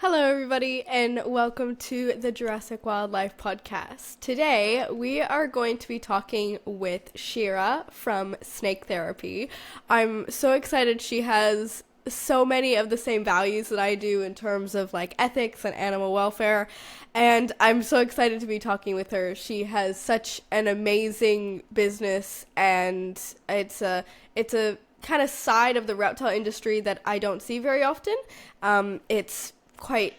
Hello, everybody, and welcome to the Jurassic Wildlife Podcast. Today, we are going to be talking with Shira from Snake Therapy. I'm so excited. She has so many of the same values that I do in terms of like ethics and animal welfare, and I'm so excited to be talking with her. She has such an amazing business, and it's a kind of side of the reptile industry that I don't see very often. It's quite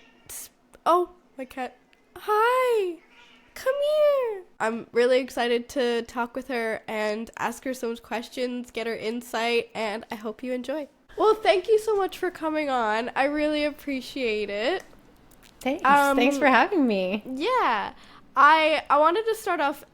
oh, my cat. Hi, come here. I'm really excited to talk with her and ask her some questions, get her insight, and I hope you enjoy. Well, thank you so much for coming on. I really appreciate it. Thanks for having me. Yeah, I wanted to start off.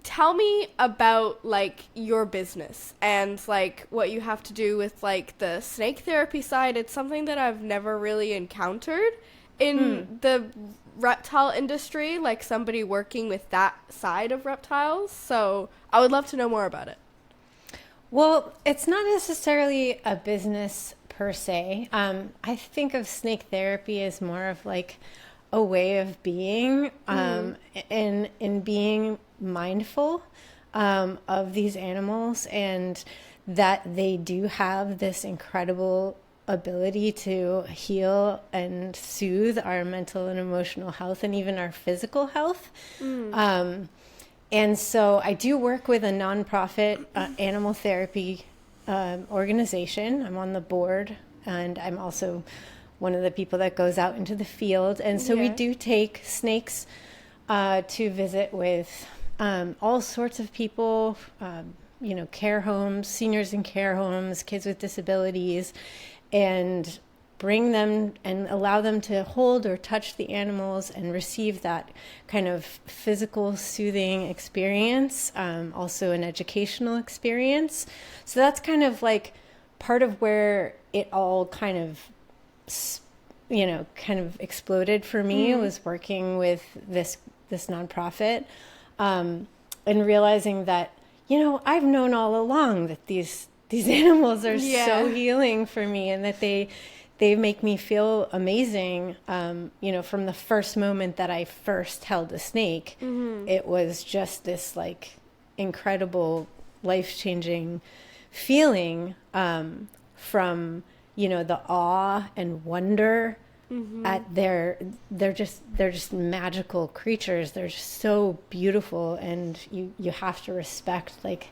Tell me about like your business and like what you have to do with like the snake therapy side. It's something that I've never really encountered in the reptile industry, like somebody working with that side of reptiles. So I would love to know more about it. Well, it's not necessarily a business per se. I think of snake therapy as more of like a way of being, in being mindful of these animals, and that they do have this incredible ability to heal and soothe our mental and emotional health and even our physical health. And so I do work with a nonprofit animal therapy organization. I'm on the board, and I'm also one of the people that goes out into the field. And so we do take snakes to visit with all sorts of people, care homes, seniors in care homes, kids with disabilities, and bring them and allow them to hold or touch the animals and receive that kind of physical soothing experience, also an educational experience. So that's kind of like part of where it all kind of exploded for me, was working with this nonprofit, and realizing that, I've known all along that these animals are so healing for me, and that they make me feel amazing. From the first moment that I first held a snake, it was just this like incredible, life-changing feeling, from the awe and wonder at they're just magical creatures. They're just so beautiful, and you have to respect like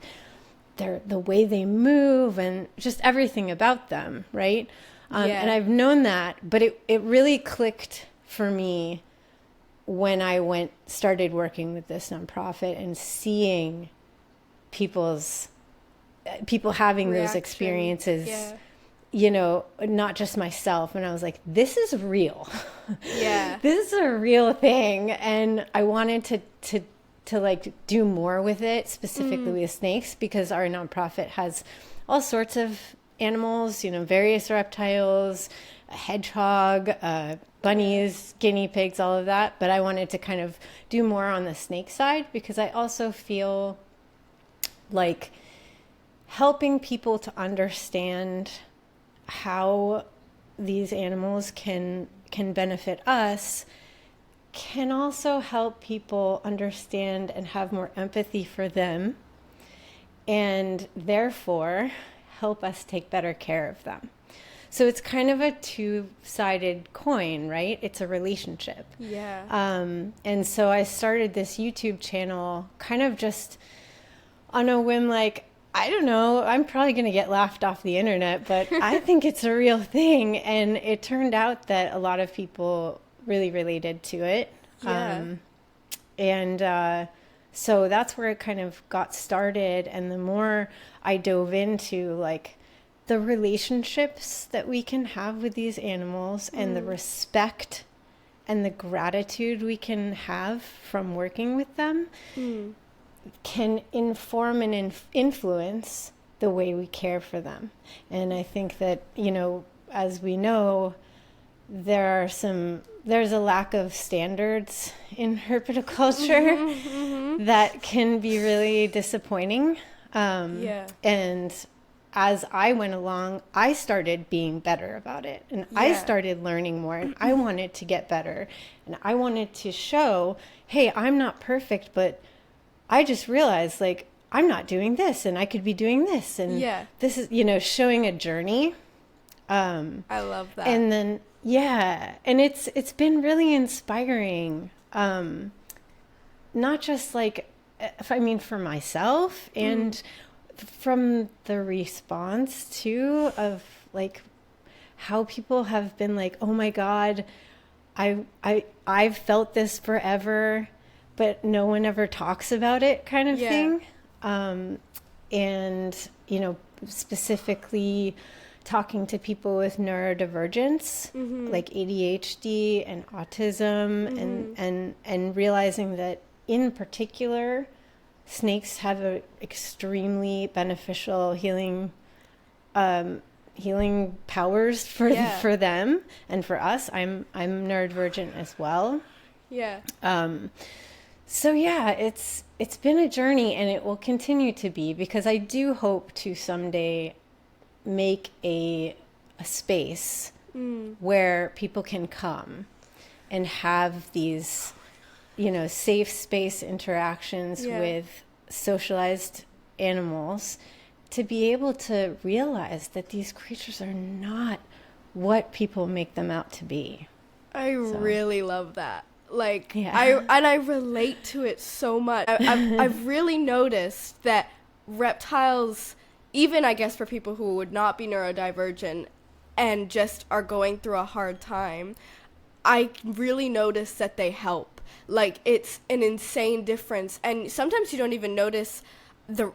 the way they move and just everything about them, right? And I've known that, but it really clicked for me when I started working with this nonprofit and seeing people having those experiences, not just myself. And I was like, this is real. Yeah. This is a real thing. And I wanted to like do more with it, specifically with snakes, because our nonprofit has all sorts of animals, various reptiles, a hedgehog, bunnies, guinea pigs, all of that. But I wanted to kind of do more on the snake side, because I also feel like helping people to understand how these animals can benefit us can also help people understand and have more empathy for them, and therefore help us take better care of them. So it's kind of a two-sided coin, right? It's a relationship. Yeah. And so I started this YouTube channel kind of just on a whim, like, I don't know, I'm probably going to get laughed off the internet, but I think it's a real thing. And it turned out that a lot of people really related to it. So that's where it kind of got started. And the more I dove into like the relationships that we can have with these animals, and the respect and the gratitude we can have from working with them, can inform and influence the way we care for them. And I think that, as we know, there's a lack of standards in herpetoculture that can be really disappointing. And as I went along, I started being better about it, and I started learning more, and I wanted to get better, and I wanted to show, hey, I'm not perfect, but I just realized, like, I'm not doing this, and I could be doing this, and this is, you know, showing a journey. I love that. And then, and it's been really inspiring, not just like, for myself, and from the response too of like how people have been like, oh my God, I've felt this forever, but no one ever talks about it, kind of thing. And, you know, specifically talking to people with neurodivergence, like ADHD and autism, and realizing that in particular, snakes have a extremely beneficial healing powers for them and for us. I'm neurodivergent as well. So it's been a journey, and it will continue to be, because I do hope to someday make a space where people can come and have these, you know, safe space interactions with socialized animals, to be able to realize that these creatures are not what people make them out to be. I really love that. Like, I relate to it so much. I've really noticed that reptiles, even I guess for people who would not be neurodivergent and just are going through a hard time, I really notice that they help. Like, it's an insane difference. And sometimes you don't even notice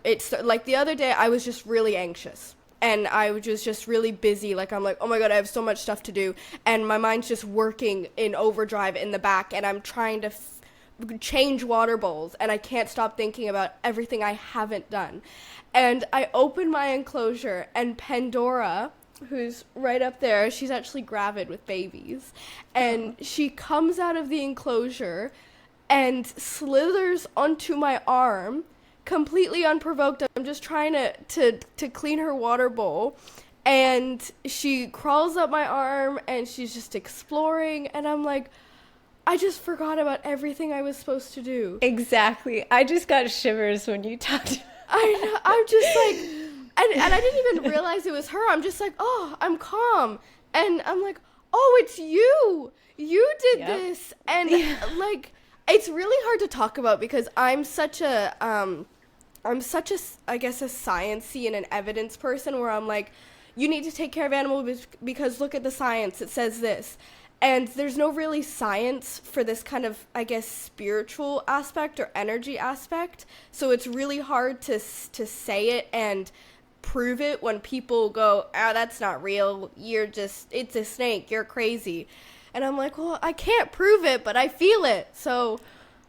it's like the other day I was just really anxious. And I was just really busy. Like, I'm like, oh my God, I have so much stuff to do. And my mind's just working in overdrive in the back. And I'm trying to change water bowls. And I can't stop thinking about everything I haven't done. And I open my enclosure, and Pandora, who's right up there, she's actually gravid with babies. And she comes out of the enclosure and slithers onto my arm, completely unprovoked. I'm just trying to clean her water bowl, and she crawls up my arm, and she's just exploring, and I'm like, I just forgot about everything I was supposed to do. Exactly. I just got shivers when you talked. I know. I'm just like, and I didn't even realize it was her. I'm just like, oh, I'm calm, and I'm like, oh, it's you. You did this, and like, it's really hard to talk about, because I'm such a I guess a sciencey and an evidence person, where I'm like, you need to take care of animals because look at the science, it says this. And there's no really science for this kind of, I guess, spiritual aspect or energy aspect. So it's really hard to say it and prove it when people go, oh, that's not real. It's a snake. You're crazy. And I'm like, well, I can't prove it, but I feel it. So...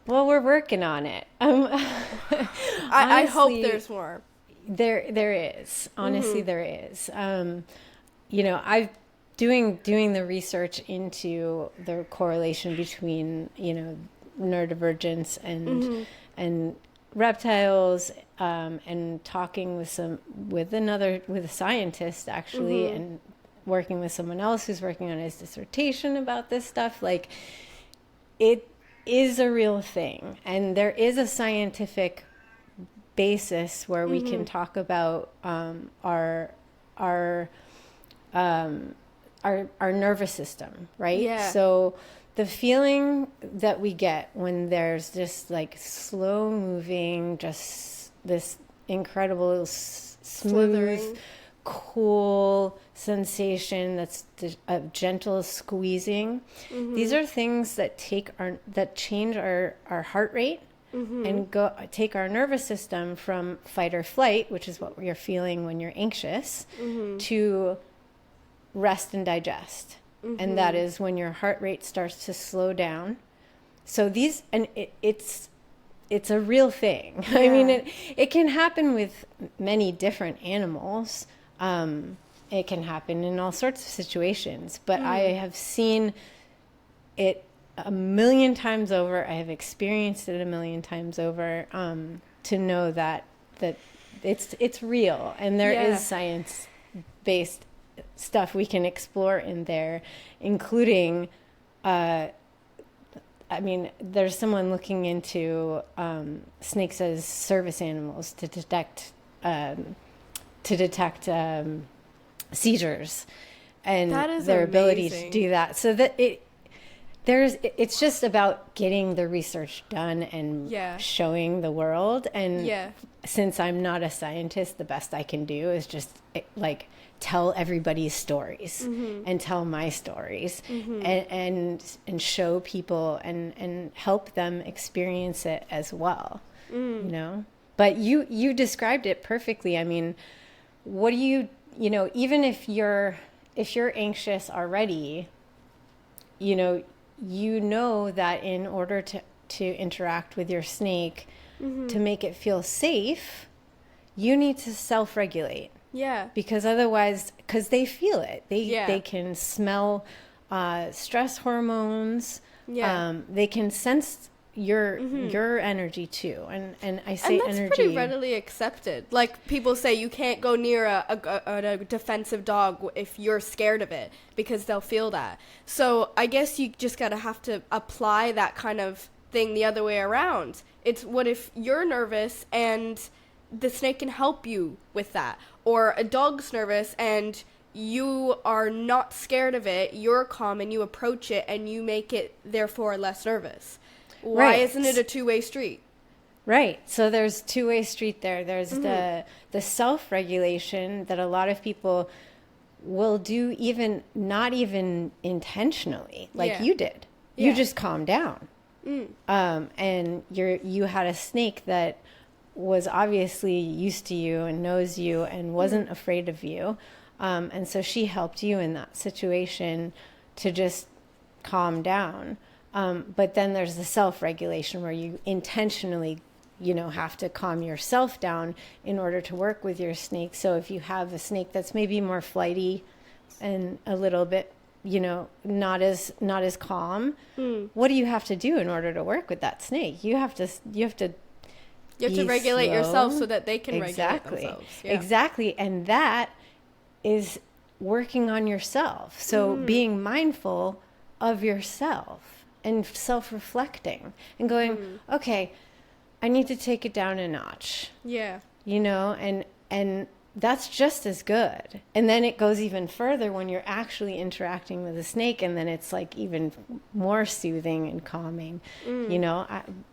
Well, we're working on it. I hope there's more. There is. Honestly, there is. You know, I've doing the research into the correlation between, you know, neurodivergence and reptiles, and talking with a scientist actually, and working with someone else who's working on his dissertation about this stuff. Like, it is a real thing, and there is a scientific basis where we can talk about our nervous system, right? Yeah. So the feeling that we get when there's just like slow moving, just this incredible smooth, Slithering. cool sensation that's a gentle squeezing. These are things that change our heart rate and take our nervous system from fight or flight, which is what you're feeling when you're anxious, to rest and digest. And that is when your heart rate starts to slow down. So it's a real thing. Yeah. I mean, it can happen with many different animals. It can happen in all sorts of situations, but I have seen it a million times over. I have experienced it a million times over, to know that it's real, and there is science based stuff we can explore in there, including I mean, there's someone looking into snakes as service animals to detect seizures and their ability to do that. So that it's just about getting the research done and showing the world. And since I'm not a scientist, the best I can do is just like tell everybody's stories and tell my stories and show people and help them experience it as well, you know. But you described it perfectly. I mean, what do you know, even if you're anxious already, you know that in order to interact with your snake, to make it feel safe, you need to self-regulate. Yeah. Because otherwise, because they feel it. They can smell stress hormones. Yeah. They can sense your energy too. And I say and that's energy. pretty readily accepted. Like, people say you can't go near a defensive dog if you're scared of it, because they'll feel that. So I guess you just have to apply that kind of thing the other way around. It's, what if you're nervous and the snake can help you with that? Or a dog's nervous and you are not scared of it, you're calm, and you approach it and you make it therefore less nervous. Why isn't it a two-way street? Right. So there's two-way street there. There's the self-regulation that a lot of people will do, not even intentionally, like you did. You just calm down. And you had a snake that was obviously used to you and knows you and wasn't afraid of you. And so she helped you in that situation to just calm down. But then there's the self-regulation where you intentionally, have to calm yourself down in order to work with your snake. So if you have a snake that's maybe more flighty and a little bit, not as calm, what do you have to do in order to work with that snake? You have to regulate yourself so that they can regulate themselves. Yeah. Exactly. And that is working on yourself. So being mindful of yourself and self-reflecting and going, okay, I need to take it down a notch. Yeah. And that's just as good. And then it goes even further when you're actually interacting with a snake, and then it's like even more soothing and calming,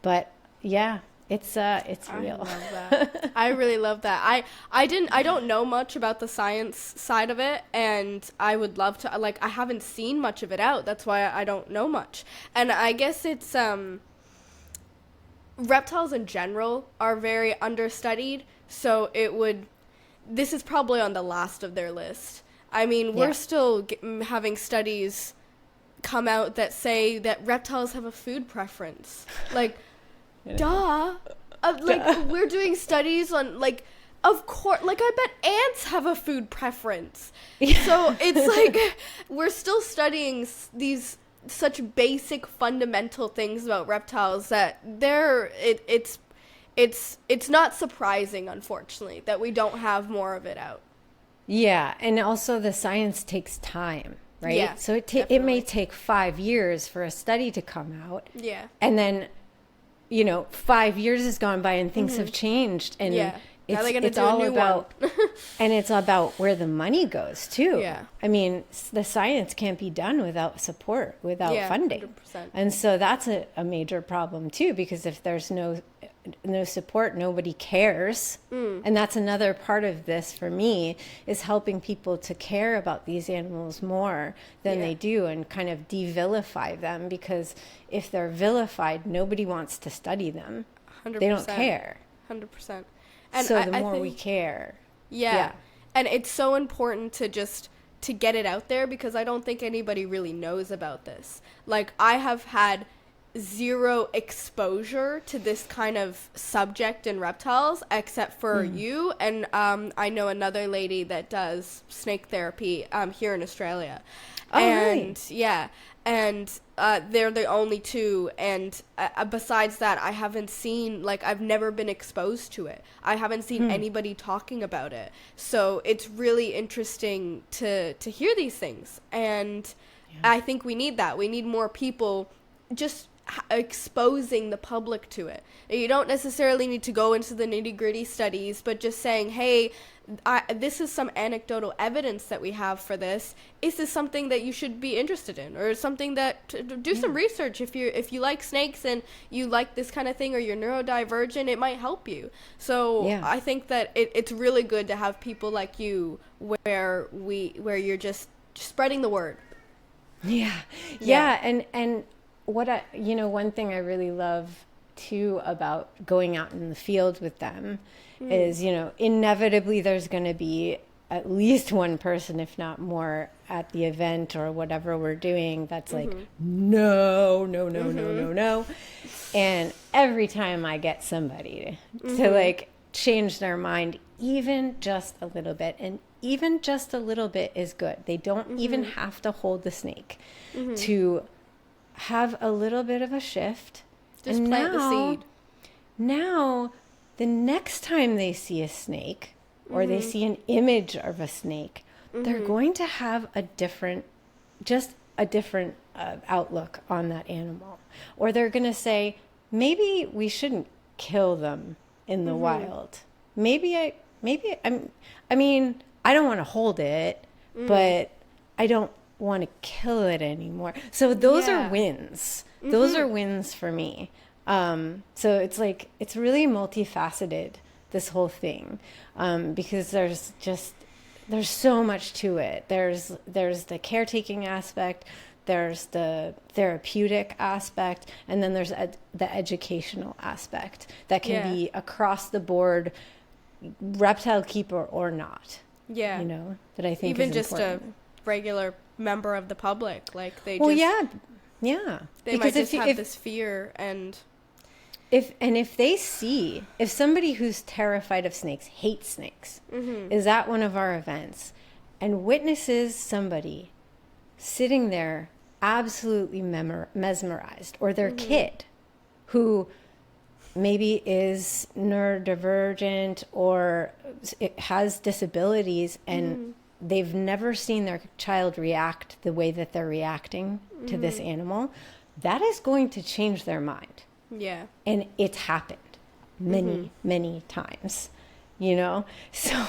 but yeah. It's real. I love that. I really love that. I don't know much about the science side of it, and I would love to. Like, I haven't seen much of it out. That's why I don't know much. And I guess it's reptiles in general are very understudied. So this is probably on the last of their list. I mean, we're still having studies come out that say that reptiles have a food preference. Like. Duh. We're doing studies on, of course, I bet ants have a food preference. Yeah. So it's like, we're still studying these such basic fundamental things about reptiles that it's not surprising, unfortunately, that we don't have more of it out. Yeah. And also the science takes time, right? Yeah, so it may take 5 years for a study to come out. Yeah. And then 5 years has gone by and things have changed, and it's all about and it's about where the money goes too. Yeah. I mean, the science can't be done without support, without funding. 100%. And so that's a major problem too, because if there's no support, nobody cares. And that's another part of this for me, is helping people to care about these animals more than they do, and kind of de-vilify them, because if they're vilified, nobody wants to study them. 100%. They don't care. 100%. And so the more we care. Yeah. And it's so important to get it out there, because I don't think anybody really knows about this. Like, I have had zero exposure to this kind of subject in reptiles except for you and I know another lady that does snake therapy here in Australia. Oh, and right. yeah, and they're the only two, and besides that I've never been exposed to it. I haven't seen anybody talking about it, so it's really interesting to hear these things. And I think we need that. We need more people just exposing the public to it. You don't necessarily need to go into the nitty-gritty studies, but just saying, hey, this is some anecdotal evidence that we have for this. Is this something that you should be interested in, or something that do some research? If you like snakes and you like this kind of thing, or you're neurodivergent, it might help you. So I think that it's really good to have people like you, where you're just spreading the word. Yeah. And what one thing I really love too about going out in the field with them is, inevitably there's going to be at least one person, if not more, at the event or whatever we're doing that's like, no. And every time I get somebody to like change their mind, even just a little bit, and even just a little bit is good. They don't even have to hold the snake to have a little bit of a shift. Just and plant the seed. Now, the next time they see a snake or they see an image of a snake, they're going to have a different outlook on that animal. Or they're going to say, maybe we shouldn't kill them in the wild. I mean, I don't want to hold it, but I don't want to kill it anymore. So those are wins. Those are wins for me. So it's like, it's really multifaceted, this whole thing, because there's so much to it. There's the caretaking aspect, there's the therapeutic aspect, and then there's the educational aspect that can be across the board, reptile keeper or not. Yeah. That I think even is just important. A regular member of the public, like they Well, just yeah. they because might just have this fear. And if somebody who's terrified of snakes, hates snakes, is at one of our events and witnesses somebody sitting there absolutely mesmerized, or their kid who maybe is neurodivergent or it has disabilities, and they've never seen their child react the way that they're reacting to this animal, that is going to change their mind. Yeah. And it's happened many times, so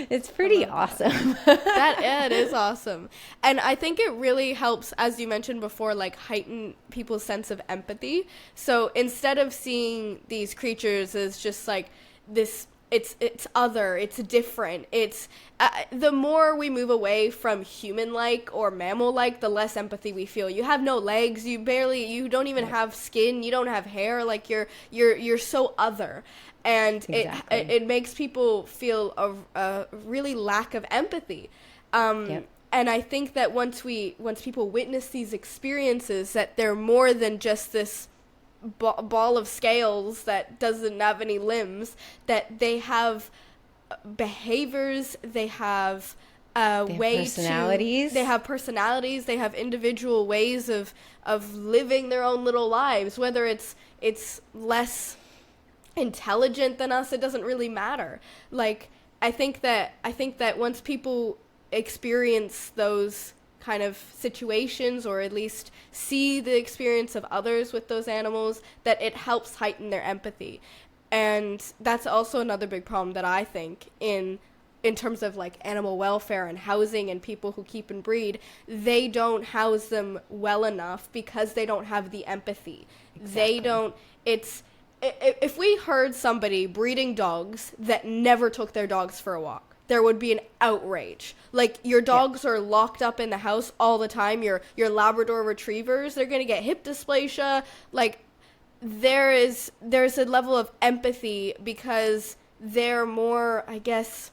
it's pretty awesome. It is awesome. And I think it really helps, as you mentioned before, like heighten people's sense of empathy. So instead of seeing these creatures as just like this, it's other, it's different, it's the more we move away from human-like or mammal-like, the less empathy we feel. You have no legs, you don't even have skin, you don't have hair, like you're so other. And it makes people feel a really lack of empathy. And I think that once people witness these experiences, that they're more than just this ball of scales that doesn't have any limbs, that they have behaviors, they have personalities, they have individual ways of living their own little lives. Whether it's less intelligent than us, it doesn't really matter. Like I think that once people experience those kind of situations, or at least see the experience of others with those animals, that it helps heighten their empathy. And that's also another big problem that I think in terms of like animal welfare and housing and people who keep and breed. They don't house them well enough because they don't have the empathy. They don't. If we heard somebody breeding dogs that never took their dogs for a walk, there would be an outrage. Like, your dogs are locked up in the house all the time. Your Labrador retrievers, they're going to get hip dysplasia. Like, there's a level of empathy because they're more, I guess,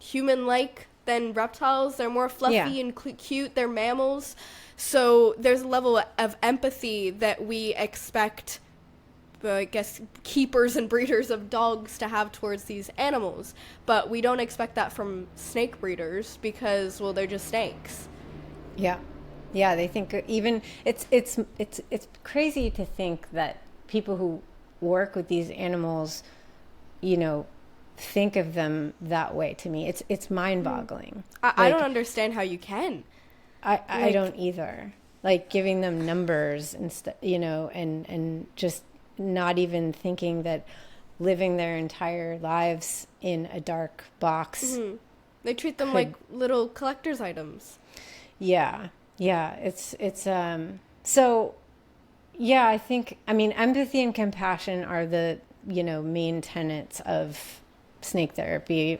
human-like than reptiles. They're more fluffy and cute. They're mammals. So there's a level of empathy that we expect, I guess, keepers and breeders of dogs to have towards these animals. But we don't expect that from snake breeders because, well, they're just snakes. Yeah. Yeah, they think even it's crazy to think that people who work with these animals, you know, think of them that way. To me, it's mind-boggling. I don't understand how you can. I don't either. Like giving them numbers and you know, and just not even thinking that living their entire lives in a dark box. They treat them like little collector's items. Yeah. It's so yeah, I think, I mean, empathy and compassion are the, you know, main tenets of snake therapy,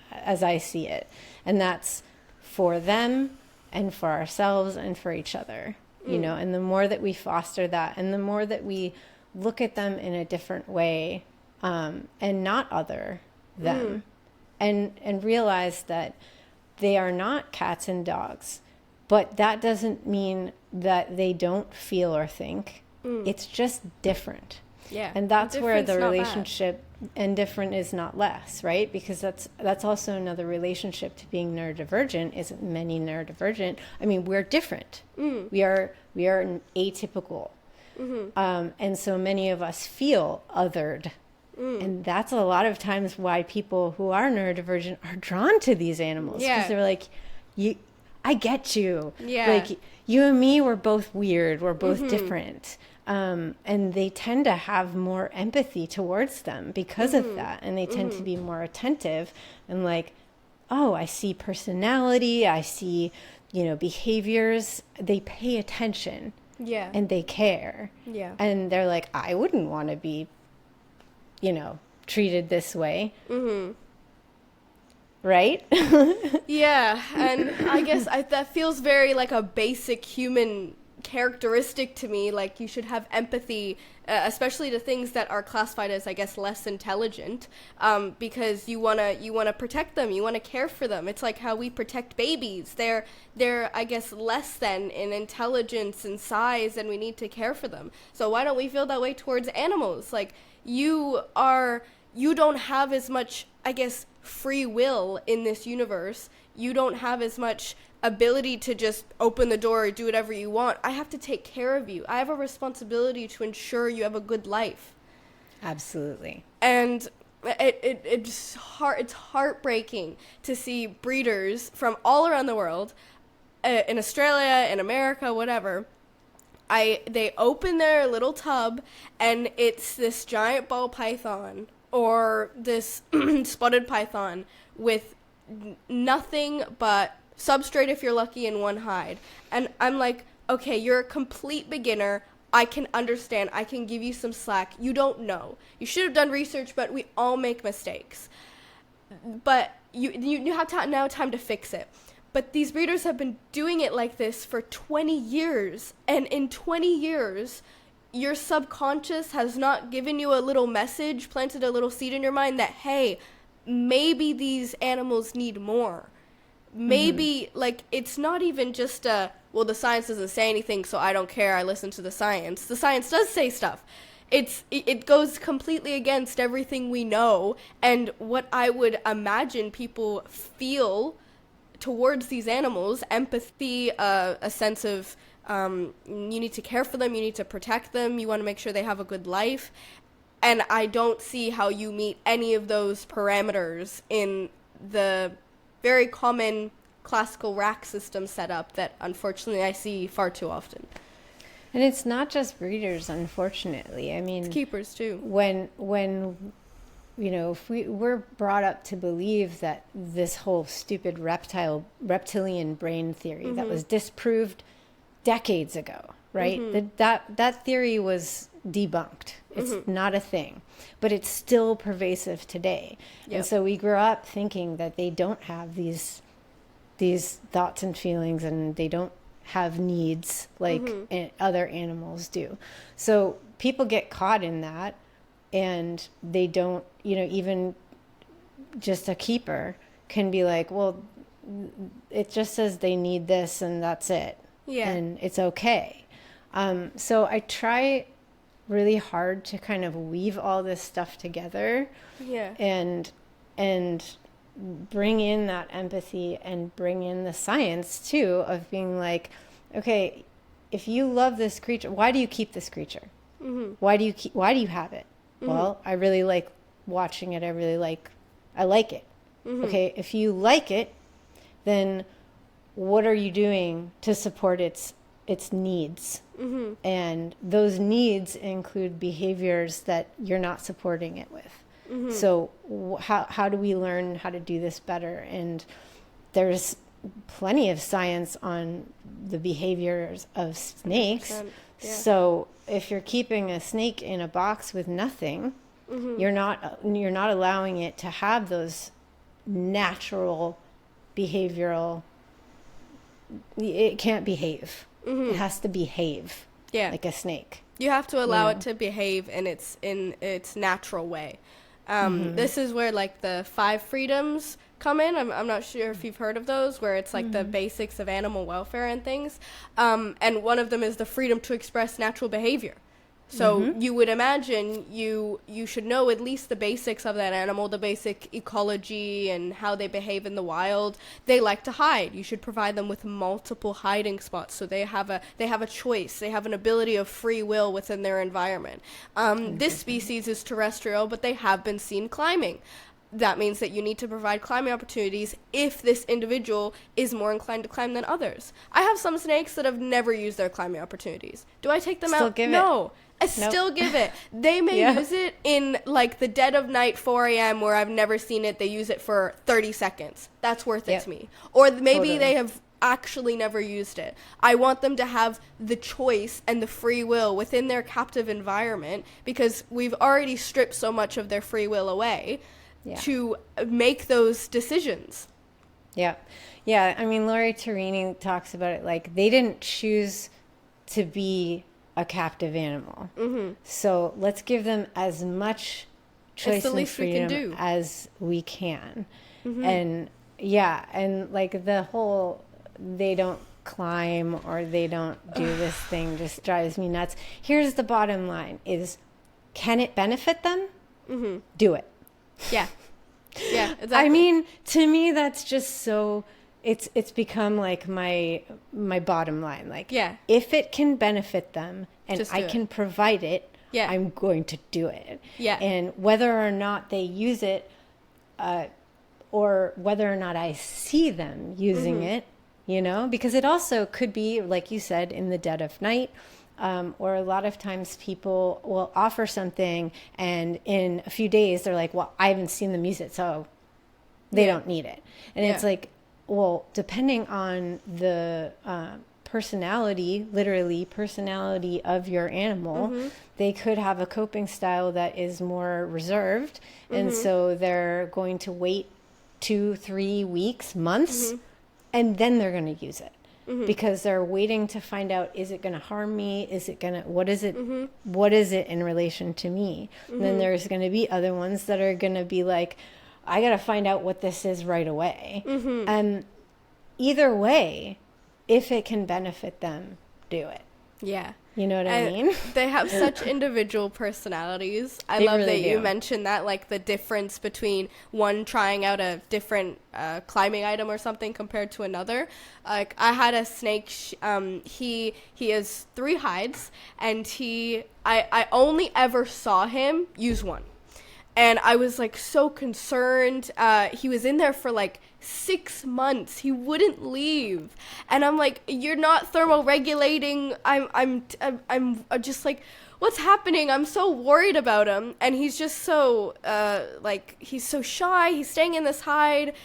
as I see it. And that's for them and for ourselves and for each other, you know, and the more that we foster that and the more that we look at them in a different way, and not other them, and realize that they are not cats and dogs, but that doesn't mean that they don't feel or think. It's just different. Yeah. And that's where the not relationship and different is not less, right? Because that's also another relationship to being neurodivergent. Isn't many neurodivergent? I mean, we're different. We are atypical, and so many of us feel othered, and that's a lot of times why people who are neurodivergent are drawn to these animals, because they're like, I get you. Yeah. Like you and me, we're both weird. We're both different. And they tend to have more empathy towards them because of that. And they tend to be more attentive and like, oh, I see personality. I see, you know, behaviors. They pay attention. Yeah. And they care. Yeah. And they're like, I wouldn't want to be, you know, treated this way. Right? Yeah, and I guess that feels very like a basic human characteristic to me. Like you should have empathy, especially to things that are classified as, I guess, less intelligent, because you wanna protect them, you wanna care for them. It's like how we protect babies. They're I guess less than in intelligence and size, and we need to care for them. So why don't we feel that way towards animals? Like you don't have as much, I guess, free will in this universe. You don't have as much ability to just open the door or do whatever you want. I have to take care of you. I have a responsibility to ensure you have a good life. Absolutely. And it's heartbreaking to see breeders from all around the world, in Australia, in America, whatever. They open their little tub and it's this giant ball python or this spotted python with nothing but substrate if you're lucky and one hide. And I'm like, okay, you're a complete beginner. I can understand. I can give you some slack. You don't know. You should have done research, but we all make mistakes. But you have now time to fix it. But these breeders have been doing it like this for 20 years. And in 20 years, your subconscious has not given you a little message, planted a little seed in your mind that, hey, maybe these animals need more. Maybe, like, it's not even just well, the science doesn't say anything, so I don't care, I listen to the science. The science does say stuff. It goes completely against everything we know, and what I would imagine people feel towards these animals, empathy, a sense of you need to care for them, you need to protect them, you want to make sure they have a good life. And I don't see how you meet any of those parameters in the very common classical rack system setup that unfortunately I see far too often. And it's not just breeders, unfortunately. I mean, it's keepers too. When you know, if we're brought up to believe that this whole stupid reptilian brain theory that was disproved decades ago, right? That theory was debunked. It's not a thing, but it's still pervasive today. Yep. And so we grew up thinking that they don't have these thoughts and feelings, and they don't have needs like other animals do. So people get caught in that, and they don't, you know, even just a keeper can be like, well, it just says they need this and that's it. Yeah. And it's okay. So I try really hard to kind of weave all this stuff together. Yeah. And bring in that empathy and bring in the science too of being like, okay, if you love this creature, why do you keep this creature? Mm-hmm. Why do you have it? Mm-hmm. Well, I really like watching it. I like it. Mm-hmm. Okay, if you like it, then what are you doing to support its needs? Mm-hmm. And those needs include behaviors that you're not supporting it with. Mm-hmm. So how do we learn how to do this better? And there's plenty of science on the behaviors of snakes. Yeah. So if you're keeping a snake in a box with nothing, mm-hmm. you're not allowing it to have those natural behavioral. It can't behave. Mm-hmm. It has to behave. Yeah. Like a snake. You have to allow it to behave in its natural way. Mm-hmm. This is where like the 5 freedoms come in. I'm not sure if you've heard of those, where it's like mm-hmm. the basics of animal welfare and things. And one of them is the freedom to express natural behavior. So mm-hmm. you would imagine you should know at least the basics of that animal, the basic ecology and how they behave in the wild. They like to hide. You should provide them with multiple hiding spots so they have a choice. They have an ability of free will within their environment. This species is terrestrial, but they have been seen climbing. That means that you need to provide climbing opportunities if this individual is more inclined to climb than others. I have some snakes that have never used their climbing opportunities. Do I take them out? No. I still give it. They may use it in like the dead of night, 4 a.m. where I've never seen it. They use it for 30 seconds. That's worth it to me. Or maybe they have actually never used it. I want them to have the choice and the free will within their captive environment, because we've already stripped so much of their free will away to make those decisions. Yeah. Yeah. I mean, Lori Tarini talks about it like they didn't choose to be a captive animal. Mm-hmm. So let's give them as much choice and freedom as we can. Mm-hmm. And and like the whole they don't climb or they don't do this thing just drives me nuts. Here's the bottom line is, can it benefit them? Mm-hmm. Do it. Yeah. Yeah, exactly. I mean, to me that's just so it's become like my bottom line. Like, if it can benefit them and I can provide it, I'm going to do it. Yeah. And whether or not they use it, or whether or not I see them using mm-hmm. it, you know, because it also could be, like you said, in the dead of night, or a lot of times people will offer something and in a few days they're like, well, I haven't seen them use it, so they don't need it. And it's like, well, depending on the personality of your animal, mm-hmm. they could have a coping style that is more reserved. Mm-hmm. And so they're going to wait 2-3 weeks, months, mm-hmm. and then they're going to use it. Mm-hmm. Because they're waiting to find out, is it going to harm me? What is it? Mm-hmm. What is it in relation to me? Mm-hmm. And then there's going to be other ones that are going to be like, I got to find out what this is right away. Mm-hmm. And either way, if it can benefit them, do it. Yeah. You know what I mean? They have such individual personalities. I love really that you mentioned that, like the difference between one trying out a different climbing item or something compared to another. Like I had a snake. He has 3 hides, and I only ever saw him use one. And I was like so concerned. He was in there for like 6 months. He wouldn't leave. And I'm like, you're not thermoregulating. I'm just like, what's happening? I'm so worried about him. And he's just so he's so shy. He's staying in this hide.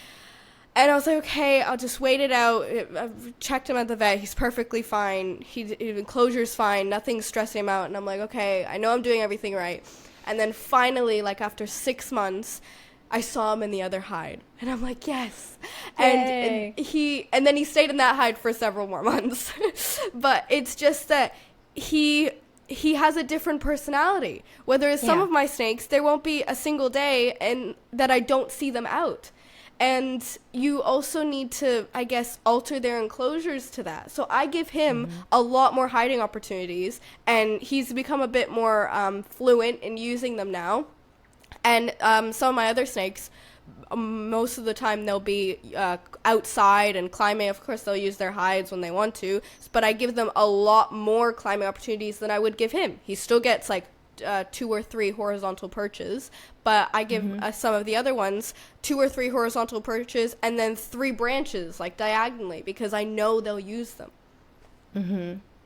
And I was like, okay, I'll just wait it out. I've checked him at the vet. He's perfectly fine. His enclosure's fine. Nothing's stressing him out. And I'm like, okay, I know I'm doing everything right. And then finally, like after 6 months, I saw him in the other hide. And I'm like, yes. And then he stayed in that hide for several more months. But it's just that he has a different personality. Whether it's some of my snakes, there won't be a single day and that I don't see them out. And you also need to, I guess, alter their enclosures to that. So I give him a lot more hiding opportunities, and he's become a bit more fluent in using them now. And some of my other snakes, most of the time they'll be outside and climbing. Of course, they'll use their hides when they want to, but I give them a lot more climbing opportunities than I would give him. He still gets like 2 or 3 horizontal perches, but I give some of the other ones 2 or 3 horizontal perches and then 3 branches, like diagonally, because I know they'll use them.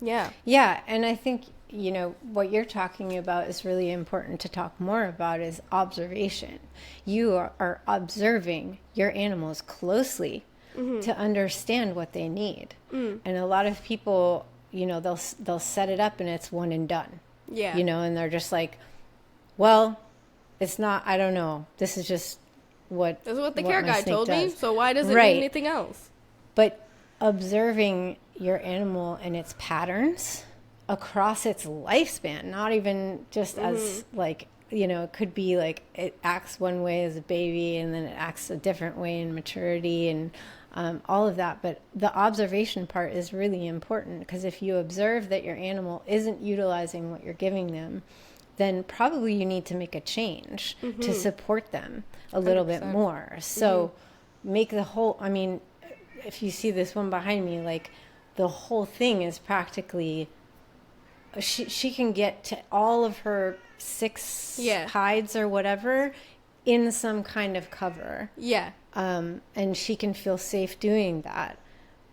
Yeah, and I think, you know, what you're talking about is really important to talk more about is observation. You are observing your animals closely to understand what they need. And a lot of people, you know, they'll set it up and it's one and done. Yeah. You know, and they're just like, well, it's not, I don't know. This is just what This is what the care guy told me, so why does it Right. mean anything else? But observing your animal and its patterns across its lifespan, not even just as like, you know, it could be like it acts one way as a baby and then it acts a different way in maturity and all of that. But the observation part is really important, because if you observe that your animal isn't utilizing what you're giving them, then probably you need to make a change to support them a little 100%. Bit more. So make the whole, I mean, if you see this one behind me, like the whole thing is practically, she can get to all of her 6 hides or whatever in some kind of cover. Yeah. And she can feel safe doing that.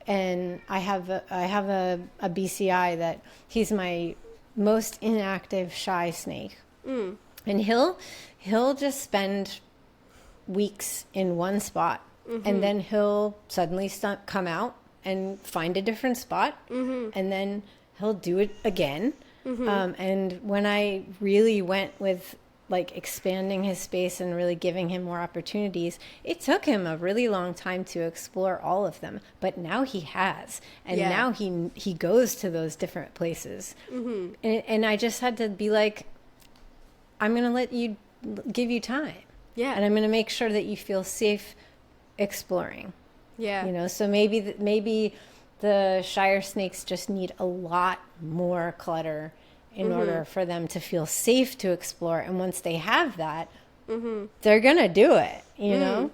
And I have a BCI that he's my most inactive shy snake. And he'll just spend weeks in one spot, and then he'll suddenly come out and find a different spot, and then he'll do it again. And when I really went with like expanding his space and really giving him more opportunities, it took him a really long time to explore all of them. But now he has, and now he goes to those different places. And I just had to be like, I'm going to let you give you time. Yeah. And I'm going to make sure that you feel safe exploring. Yeah. You know, so maybe the Shire snakes just need a lot more clutter in order for them to feel safe to explore. And once they have that, they're going to do it, you know?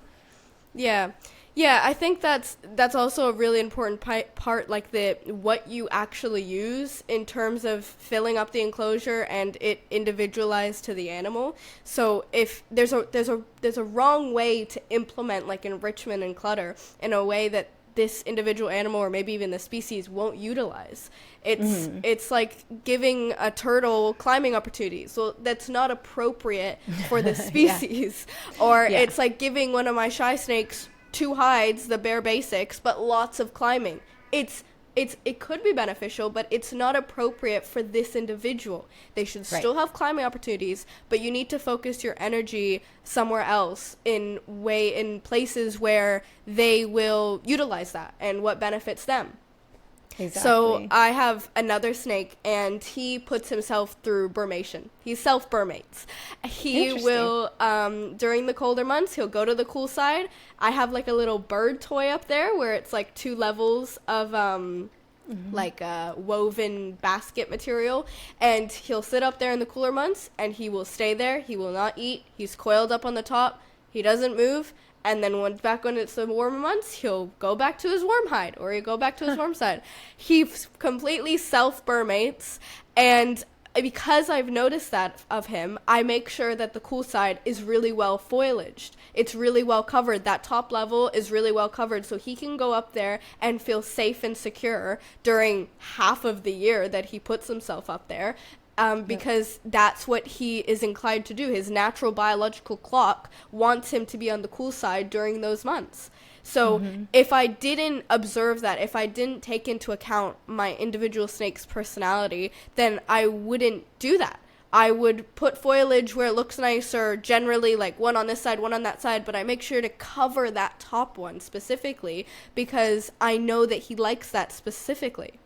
Yeah. Yeah, I think that's also a really important part, like what you actually use in terms of filling up the enclosure and it individualized to the animal. So if there's a wrong way to implement like enrichment and clutter in a way that this individual animal or maybe even the species won't utilize. It's like giving a turtle climbing opportunities. Well, that's not appropriate for the species. Or it's like giving one of my shy snakes 2 hides, the bare basics, but lots of climbing. It could be beneficial, but it's not appropriate for this individual. They should still have climbing opportunities, but you need to focus your energy somewhere else in places where they will utilize that and what benefits them. Exactly. So I have another snake, and he puts himself through burmation. He self-burmates. He will, during the colder months, he'll go to the cool side. I have like a little bird toy up there where it's like 2 levels of like woven basket material, and he'll sit up there in the cooler months, and he will stay there. He will not eat. He's coiled up on the top. He doesn't move. And then when it's the warmer months, he'll go back to his warm hide, or he'll go back to his warm side. He completely self-burmates, and because I've noticed that of him, I make sure that the cool side is really well foliaged. It's really well covered. That top level is really well covered, so he can go up there and feel safe and secure during half of the year that he puts himself up there. Because that's what he is inclined to do. His natural biological clock wants him to be on the cool side during those months. So if I didn't observe that, if I didn't take into account my individual snake's personality, then I wouldn't do that. I would put foliage where it looks nicer, generally like one on this side, one on that side, but I make sure to cover that top one specifically because I know that he likes that specifically.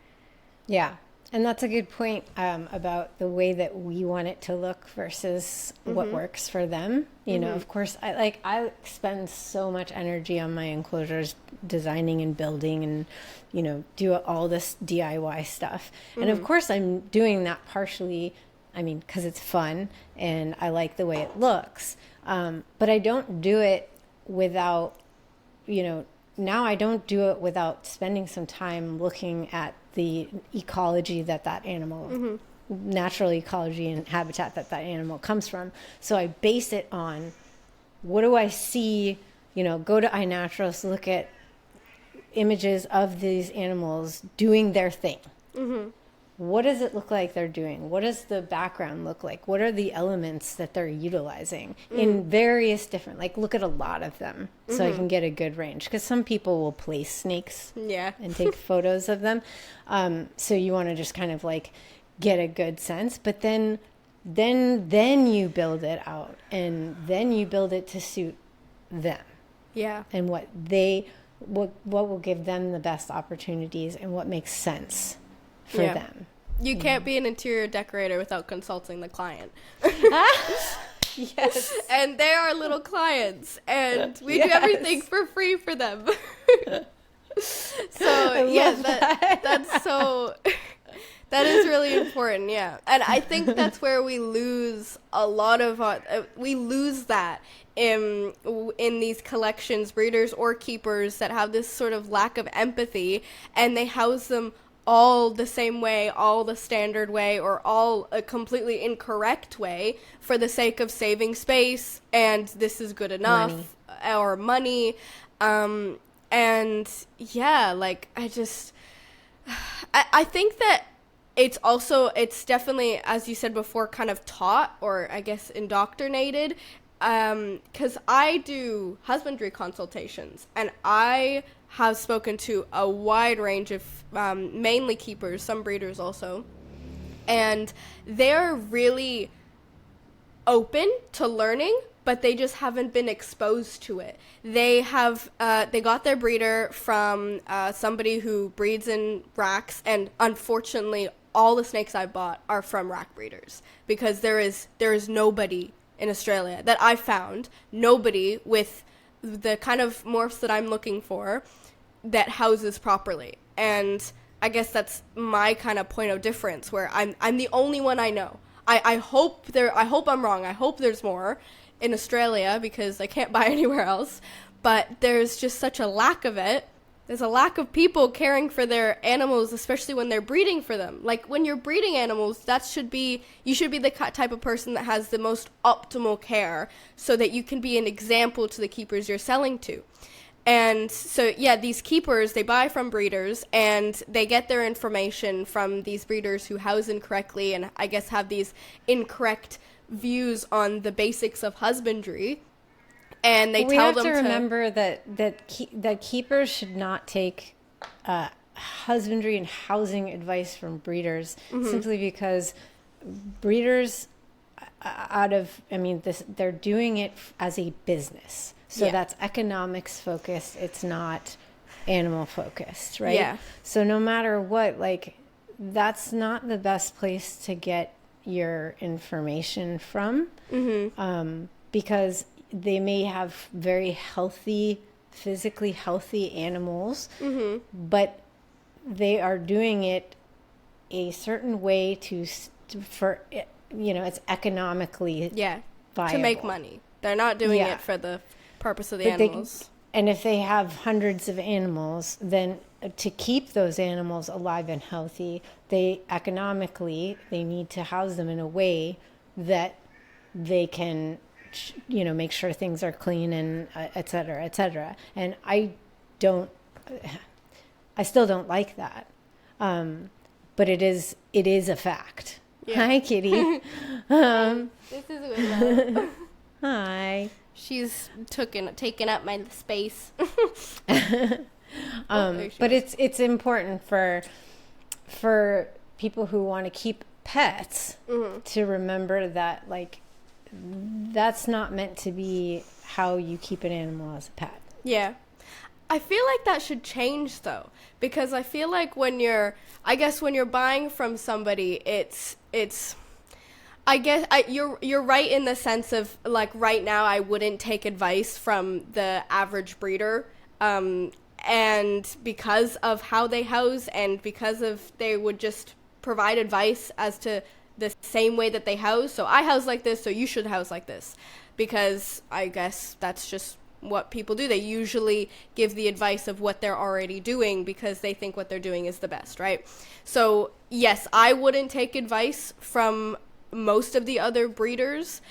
Yeah. And that's a good point about the way that we want it to look versus what works for them. You know, of course, I spend so much energy on my enclosures, designing and building, and do all this DIY stuff. And of course, I'm doing that partially, because it's fun and I like the way it looks. But I don't do it without, now I don't do it without spending some time looking at the ecology that animal, natural ecology and habitat that animal comes from. So I base it on, what do I see, go to iNaturalist, look at images of these animals doing their thing. What does it look like they're doing? What does the background look like? What are the elements that they're utilizing in various different, look at a lot of them so I can get a good range. Because some people will place snakes and take photos of them. So you want to just kind of get a good sense. But then you build it out, and then you build it to suit them. Yeah. And what will give them the best opportunities and what makes sense for them. You can't be an interior decorator without consulting the client. Yes. And they are little clients, and we do everything for free for them. So that's so that is really important. Yeah. And I think that's where we lose a lot of we lose that in these collections, breeders or keepers that have this sort of lack of empathy, and they house them all the same way, all the standard way, or all a completely incorrect way for the sake of saving space, and this is good enough, or money. And yeah, I think that it's definitely, as you said before, kind of taught, or I guess indoctrinated, because I do husbandry consultations, and I have spoken to a wide range of mainly keepers, some breeders also, and they're really open to learning, but they just haven't been exposed to it. They got their breeder from somebody who breeds in racks, and unfortunately all the snakes I bought are from rack breeders, because there is nobody in Australia that I found, nobody with the kind of morphs that I'm looking for that houses properly. And I guess that's my kind of point of difference, where I'm the only one I know. I hope I'm wrong. I hope there's more in Australia, because I can't buy anywhere else. But there's just such a lack of it. There's a lack of people caring for their animals, especially when they're breeding for them. Like, when you're breeding animals, you should be the type of person that has the most optimal care, so that you can be an example to the keepers you're selling to. And so, yeah, these keepers, they buy from breeders, and they get their information from these breeders who house incorrectly, and I guess have these incorrect views on the basics of husbandry. And they tell them to remember that keepers should not take husbandry and housing advice from breeders, simply because breeders, they're doing it as a business. So that's economics focused. It's not animal focused, right? Yeah. So no matter what, that's not the best place to get your information from, because they may have very healthy, physically healthy animals, but they are doing it a certain way for it's economically viable. To make money. They're not doing it for the purpose of the animals. And if they have hundreds of animals, then to keep those animals alive and healthy, they need to house them in a way that they can, make sure things are clean, and et cetera, et cetera. And I still don't like that. But it is a fact. Yeah. Hi, Kitty. This is Willow. Hi. She's taken up my space. But it's important for people who want to keep pets to remember that that's not meant to be how you keep an animal as a pet. Yeah. I feel like that should change though, because I feel like when you're buying from somebody, it's you're right in the sense of like right now I wouldn't take advice from the average breeder, and because of how they house and because of they would just provide advice as to the same way that they house. So I house like this, so you should house like this, because I guess that's just what people do. They usually give the advice of what they're already doing because they think what they're doing is the best, right? So yes, I wouldn't take advice from most of the other breeders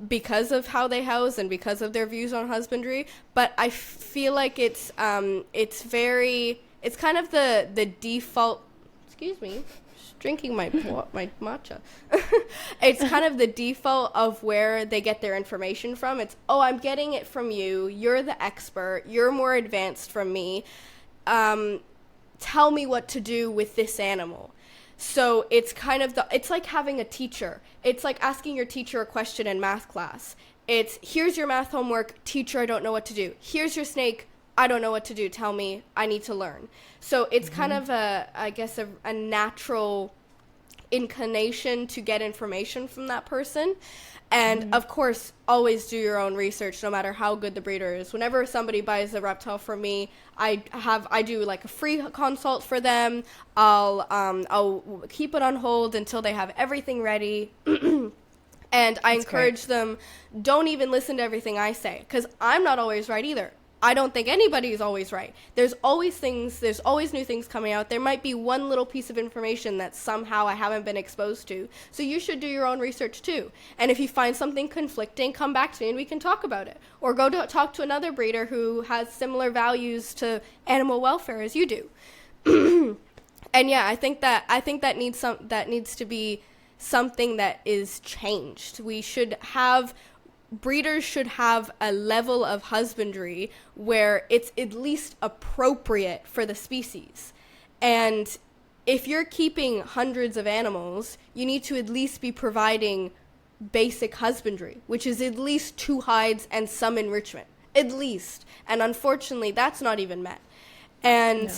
because of how they house and because of their views on husbandry, but I feel like it's kind of the default, excuse me, just drinking my matcha. It's kind of the default of where they get their information from. It's, oh, I'm getting it from you, you're the expert, you're more advanced from me, tell me what to do with this animal. So it's kind of it's like having a teacher. It's like asking your teacher a question in math class. It's, here's your math homework, teacher, I don't know what to do. Here's your snake, I don't know what to do, tell me, I need to learn. So it's kind of a natural inclination to get information from that person. And of course, always do your own research, no matter how good the breeder is. Whenever somebody buys a reptile from me, I do like a free consult for them. I'll keep it on hold until they have everything ready. And I encourage them, don't even listen to everything I say, because I'm not always right either. I don't think anybody is always right. There's always new things coming out. There might be one little piece of information that somehow I haven't been exposed to. So you should do your own research too. And if you find something conflicting, come back to me and we can talk about it. Or go to talk to another breeder who has similar values to animal welfare as you do. And yeah, I think that needs to be something that is changed. Breeders should have a level of husbandry where it's at least appropriate for the species. And if you're keeping hundreds of animals, you need to at least be providing basic husbandry, which is at least 2 hides and some enrichment, at least. And unfortunately, that's not even met. And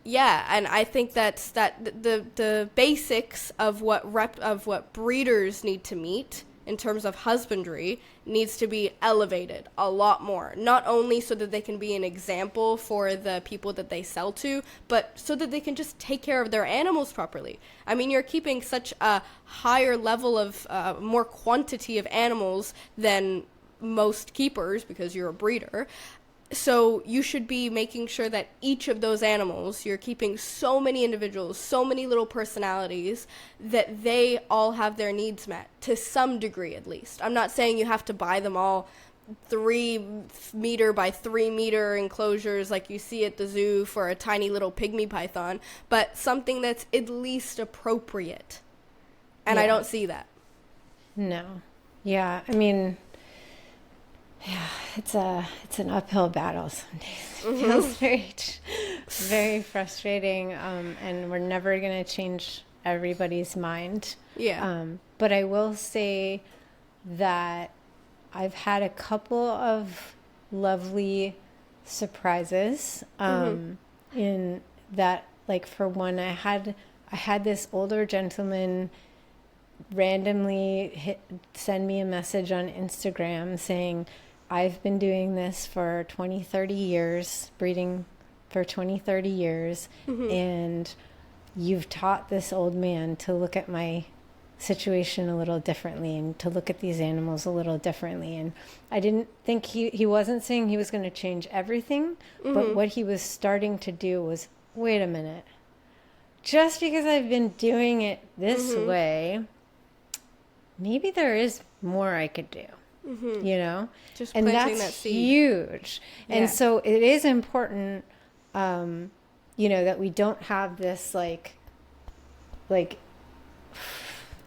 yeah, and I think that the basics of what breeders need to meet in terms of husbandry needs to be elevated a lot more. Not only so that they can be an example for the people that they sell to, but so that they can just take care of their animals properly. I mean, you're keeping such a higher level of more quantity of animals than most keepers because you're a breeder. So you should be making sure that each of those animals, you're keeping so many individuals, so many little personalities, that they all have their needs met to some degree at least. I'm not saying you have to buy them all 3 meter by 3 meter enclosures like you see at the zoo for a tiny little pygmy python, but something that's at least appropriate. And I don't see that. No. Yeah, I mean, yeah, it's an uphill battle some days. It feels very frustrating, and we're never going to change everybody's mind. Yeah. But I will say that I've had a couple of lovely surprises in that, like, for one, I had this older gentleman randomly send me a message on Instagram saying, I've been doing this for 20, 30 years, breeding for 20, 30 years, and you've taught this old man to look at my situation a little differently and to look at these animals a little differently. And I didn't think he wasn't saying he was going to change everything, but what he was starting to do was, wait a minute, just because I've been doing it this way, maybe there is more I could do. You know, just and planting that's that seed. huge. And so it is important, you know, that we don't have this like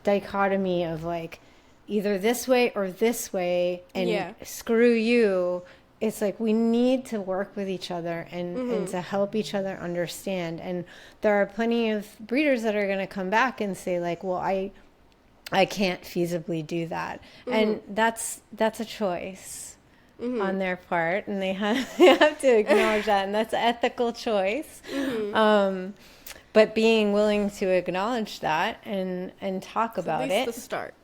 dichotomy of like either this way or this way, and screw you. It's like we need to work with each other and to help each other understand. And there are plenty of breeders that are going to come back and say like, well, I can't feasibly do that. And that's a choice. on their part, and they have, they have to acknowledge that, and that's an ethical choice. But being willing to acknowledge that and talk about at least it the start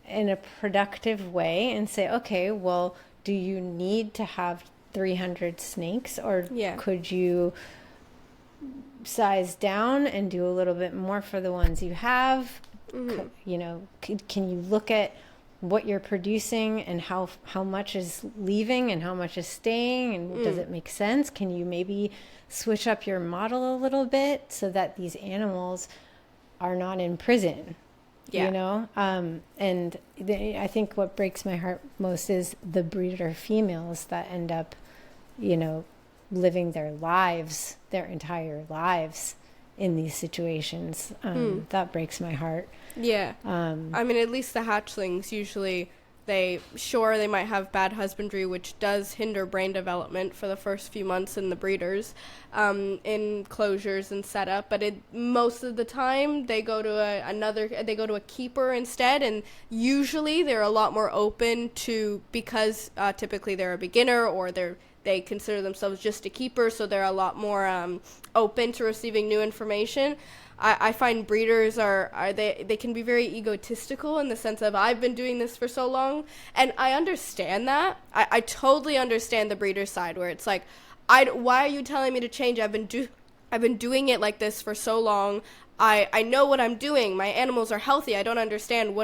in a productive way and say, okay, well, do you need to have 300 snakes, or could you size down and do a little bit more for the ones you have? You know, can you look at what you're producing and how much is leaving and how much is staying, and does it make sense? Can you maybe switch up your model a little bit so that these animals are not in prison? You know, and I think what breaks my heart most is the breeder females that end up, you know, living their lives, their entire lives in these situations. That breaks my heart. Yeah. I mean, at least the hatchlings usually, they might have bad husbandry, which does hinder brain development for the first few months in the breeders, in closures and setup. But most of the time they go to a keeper instead, and usually they're a lot more open to, because typically they're a beginner, or they consider themselves just a keeper, so they're a lot more open to receiving new information. I find breeders they can be very egotistical in the sense of, I've been doing this for so long, and I understand that. I totally understand the breeder side, where it's like, why are you telling me to change? I've been doing it like this for so long. I know what I'm doing. My animals are healthy. I don't understand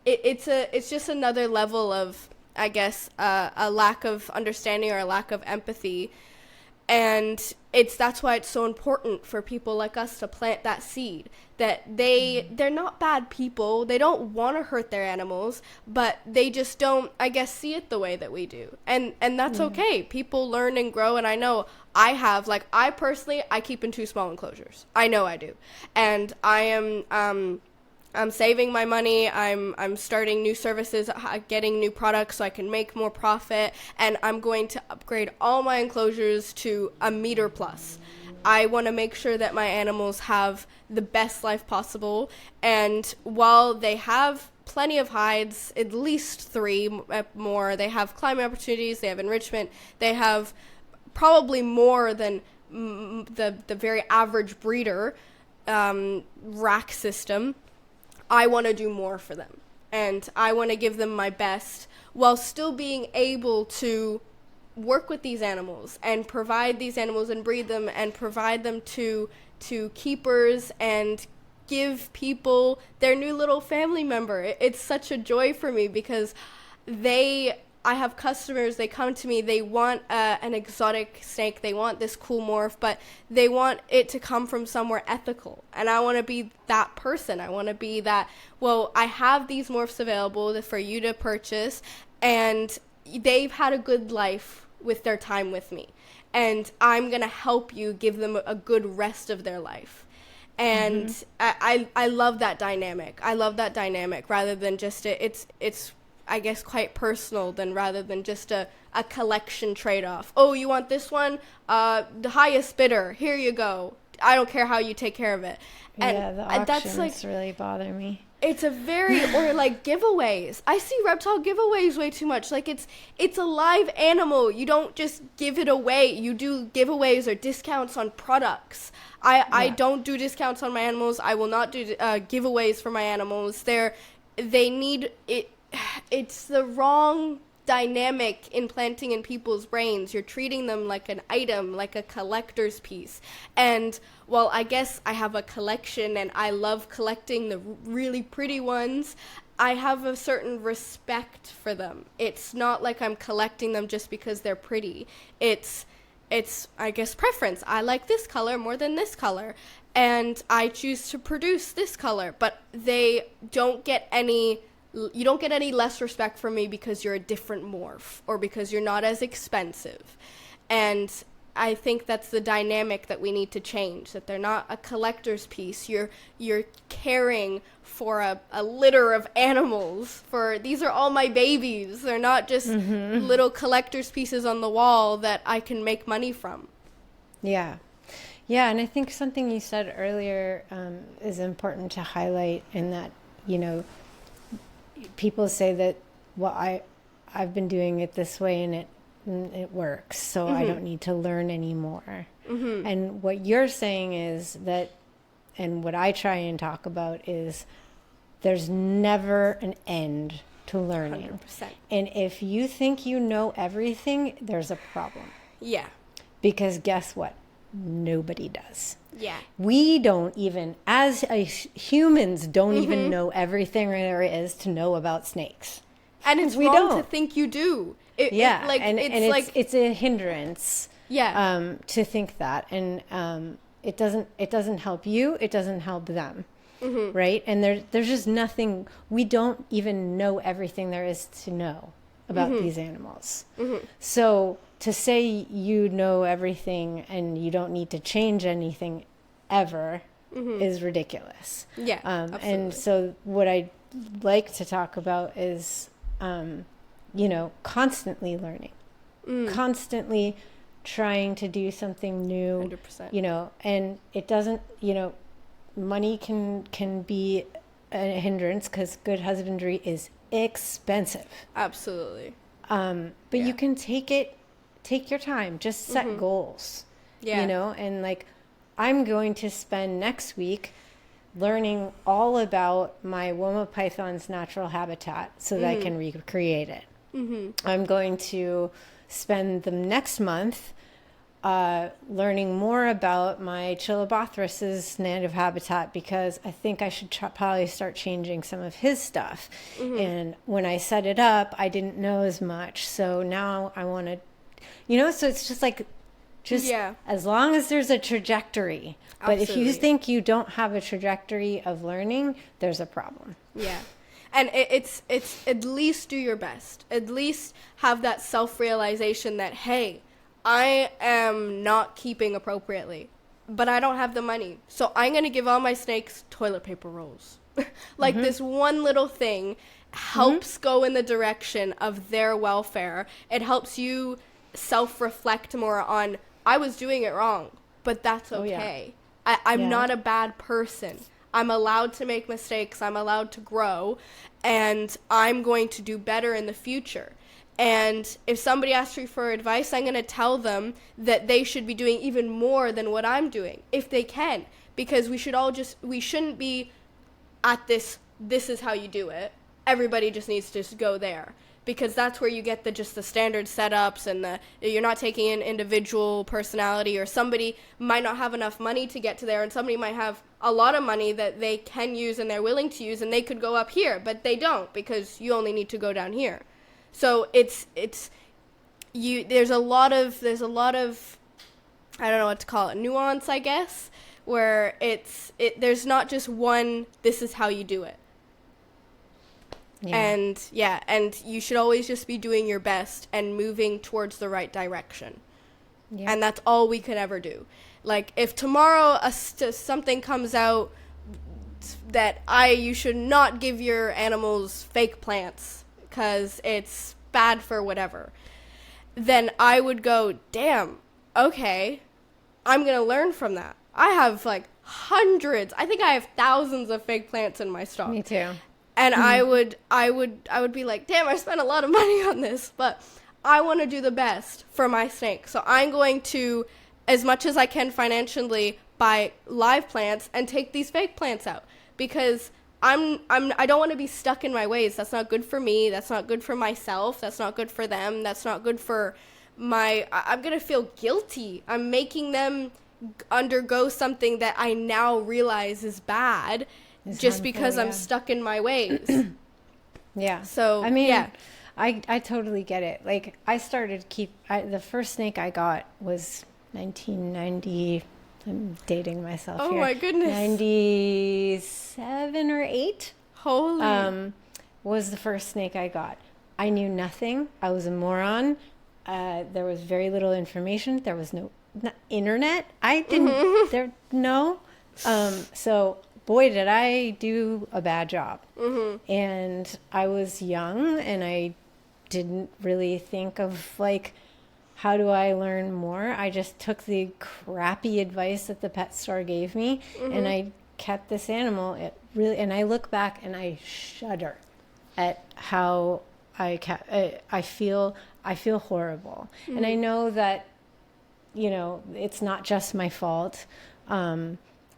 it's just another level of, I guess, a lack of understanding or a lack of empathy. And that's why it's so important for people like us to plant that seed, that they're not bad people. They don't want to hurt their animals, but they just don't, I guess, see it the way that we do. And that's okay. People learn and grow. And I know I personally keep in 2 small enclosures. I know I do. And I'm saving my money. I'm starting new services, getting new products so I can make more profit, and I'm going to upgrade all my enclosures to a meter plus. I want to make sure that my animals have the best life possible, and while they have plenty of hides, at least 3 more, they have climbing opportunities, they have enrichment, they have probably more than the very average breeder rack system. I want to do more for them, and I want to give them my best while still being able to work with these animals and provide these animals and breed them and provide them to keepers and give people their new little family member. It's such a joy for me, because I have customers, they come to me, they want an exotic snake, they want this cool morph, but they want it to come from somewhere ethical. And I want to be that person. I want to be that, well, I have these morphs available for you to purchase, and they've had a good life with their time with me. And I'm going to help you give them a good rest of their life. And I love that dynamic. I love that dynamic, rather than just it's I guess quite personal, than rather than just a collection trade-off. Oh, you want this one? The highest bidder. Here you go. I don't care how you take care of it. And the auctions that's really bother me. It's a very, or like giveaways. I see reptile giveaways way too much. Like it's a live animal. You don't just give it away. You do giveaways or discounts on products. I don't do discounts on my animals. I will not do giveaways for my animals. They need it. It's the wrong dynamic implanting in people's brains. You're treating them like an item, like a collector's piece. And while I guess I have a collection and I love collecting the really pretty ones, I have a certain respect for them. It's not like I'm collecting them just because they're pretty. It's I guess preference. I like this color more than this color, and I choose to produce this color, but you don't get any less respect from me because you're a different morph or because you're not as expensive. And I think that's the dynamic that we need to change, that they're not a collector's piece. You're caring for a litter of animals. These are all my babies. They're not just little collector's pieces on the wall that I can make money from. Yeah. Yeah, and I think something you said earlier is important to highlight, in that, people say that, well, I've been doing it this way and it works, so I don't need to learn anymore. And what you're saying is that, and what I try and talk about is, there's never an end to learning. 100%. And if you think you know everything, there's a problem. Yeah. Because guess what? Nobody does. Yeah. We don't even, as humans, don't even know everything there is to know about snakes. And it's wrong to think you do. It's a hindrance. Yeah. To think that, and it doesn't help you. It doesn't help them. Right? And there's just nothing. We don't even know everything there is to know about these animals. So to say you know everything and you don't need to change anything ever is ridiculous. Yeah, absolutely. And so what I like to talk about is, constantly learning, constantly trying to do something new. 100%. And it doesn't, money can be a hindrance because good husbandry is expensive. Absolutely. But you can take your time, just set goals. Yeah. And like, I'm going to spend next week learning all about my Woma python's natural habitat so that I can recreate it. I'm going to spend the next month learning more about my Chilobothrus's native habitat, because I think I should probably start changing some of his stuff. And when I set it up, I didn't know as much. So now I want to, so it's just like, as long as there's a trajectory. But if you think you don't have a trajectory of learning, there's a problem. Yeah. And it's at least do your best. At least have that self-realization that, hey, I am not keeping appropriately, but I don't have the money. So I'm going to give all my snakes toilet paper rolls. This one little thing helps go in the direction of their welfare. It helps you self-reflect more on, I was doing it wrong, but that's okay. I'm not a bad person. I'm allowed to make mistakes. I'm allowed to grow, and I'm going to do better in the future. And if somebody asks me for advice, I'm going to tell them that they should be doing even more than what I'm doing, if they can. Because we shouldn't be at this is how you do it. Everybody just needs to just go there. Because that's where you get the standard setups, and you're not taking in individual personality, or somebody might not have enough money to get to there, and somebody might have a lot of money that they can use and they're willing to use, and they could go up here, but they don't, because you only need to go down here. So there's a lot of I don't know what to call it, nuance, I guess, where there's not just one, this is how you do it. Yeah. And you should always just be doing your best and moving towards the right direction. Yeah. And that's all we could ever do. Like, if tomorrow something comes out that you should not give your animals fake plants because it's bad for whatever, then I would go, damn, okay, I'm going to learn from that. I have hundreds, I think I have thousands of fake plants in my stock. Me too. And I would be like, damn, I spent a lot of money on this, but I want to do the best for my snake. So I'm going to, as much as I can financially, buy live plants and take these fake plants out, because I don't want to be stuck in my ways. That's not good for me. That's not good for myself. That's not good for them. That's not good for I'm going to feel guilty. I'm making them undergo something that I now realize is bad. It's just harmful, because I'm stuck in my ways. Yeah. So, I mean, I totally get it. Like, I started the first snake I got was 1990. I'm dating myself here. Oh my goodness. 97 or 8. Holy. Was the first snake I got. I knew nothing. I was a moron. There was very little information. There was no internet. I didn't, so boy, did I do a bad job. And I was young, and I didn't really think of how do I learn more? I just took the crappy advice that the pet store gave me, and I kept this animal. And I look back and I shudder at how I feel horrible. And I know that, it's not just my fault.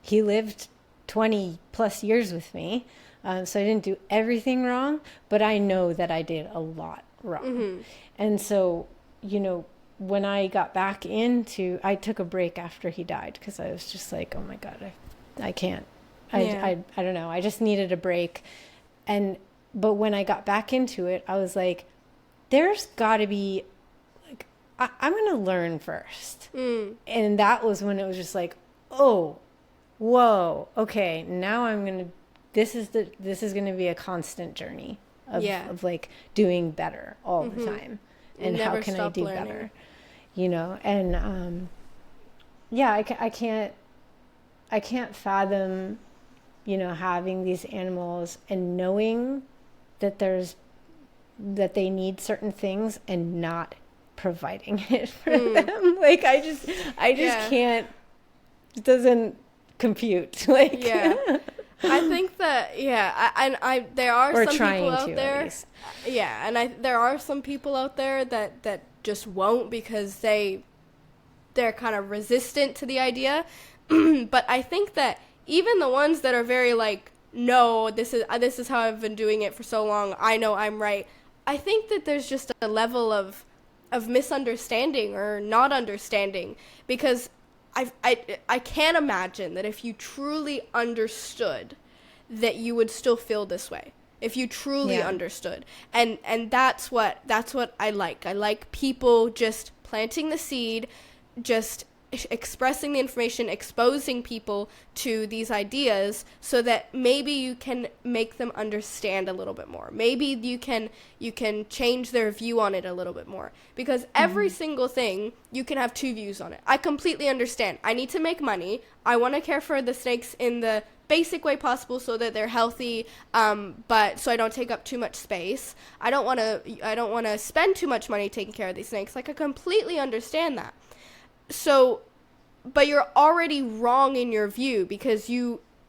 He lived 20 plus years with me. So I didn't do everything wrong, but I know that I did a lot wrong. And so, when I got back I took a break after he died because I was just like, oh my God, I can't. I don't know. I just needed a break. But when I got back into it, I was like, there's got to be, like, I'm going to learn first. And that was when it was just like, oh, whoa, okay, now this is going to be a constant journey of like doing better all the time. And how can I do better? And I can't fathom, having these animals and knowing that they need certain things and not providing it for them. Like I just can't. It doesn't compute. Like I think that there are or some people out there. There are some people out there that just won't because they're kind of resistant to the idea. But I think that even the ones that are very like, no, this is how I've been doing it for so long, I know I'm right. I think that there's just a level of misunderstanding or not understanding, because I can't imagine that if you truly understood that you would still feel this way. If you truly understood. And that's what I like. I like people just planting the seed, just expressing the information, exposing people to these ideas so that maybe you can make them understand a little bit more. Maybe you can change their view on it a little bit more, because every single thing you can have two views on it. I completely understand. I need to make money. I want to care for the snakes in the basic way possible so that they're healthy, but so I don't take up too much space. I don't want to spend too much money taking care of these snakes. Like, I completely understand that. So, but you're already wrong in your view, because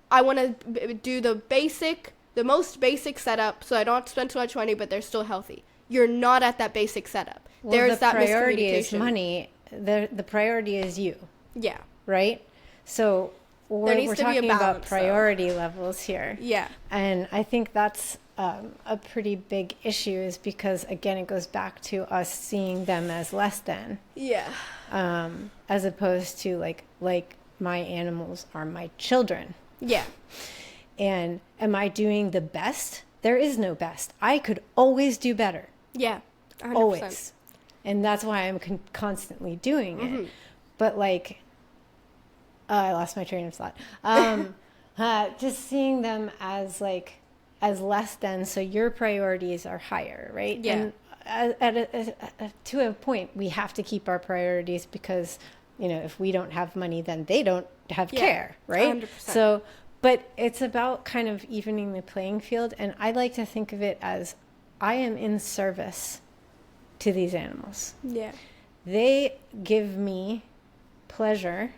I want to do the most basic setup so I don't have to spend too much money, but they're still healthy. You're not at that basic setup. Well, there's that miscommunication. The priority is money. The priority is you. Yeah. Right? So we're talking about priority levels here. Yeah. And I think that's a pretty big issue, is because, again, it goes back to us seeing them as less than. Yeah. As opposed to like my animals are my children. Yeah. And am I doing the best? There is no best. I could always do better. Yeah. 100%. Always. And that's why I'm constantly doing it. But like, I lost my train of thought. Just seeing them as less than, so your priorities are higher, right? Yeah. And to a point, we have to keep our priorities, because, if we don't have money, then they don't have care, right? 100%. So, but it's about kind of evening the playing field. And I like to think of it as, I am in service to these animals. Yeah. They give me pleasure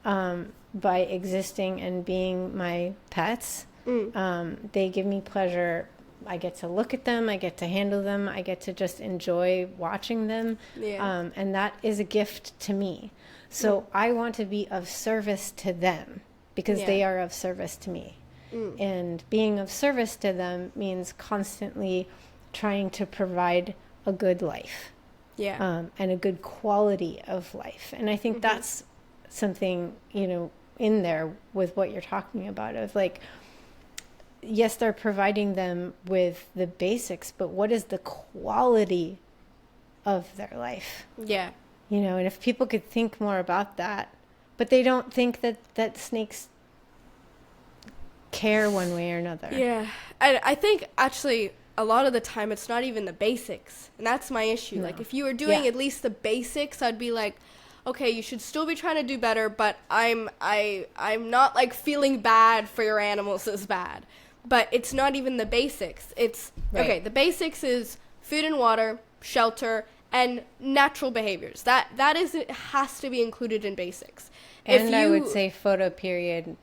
by existing and being my pets. They give me pleasure. I get to look at them. I get to handle them. I get to just enjoy watching them. Yeah. And that is a gift to me. So I want to be of service to them, because they are of service to me. And being of service to them means constantly trying to provide a good life. Yeah. And a good quality of life. And I think that's something, in there with what you're talking about, of like, yes, they're providing them with the basics, but what is the quality of their life? Yeah. And if people could think more about that, but they don't think that snakes care one way or another. Yeah. I think actually a lot of the time it's not even the basics. And that's my issue. No. Like, if you were doing at least the basics, I'd be like, okay, you should still be trying to do better, but I'm not like feeling bad for your animals as bad. But it's not even the basics. It's okay, the basics is food and water, shelter, and natural behaviors. That has to be included in basics. And I would say photo period,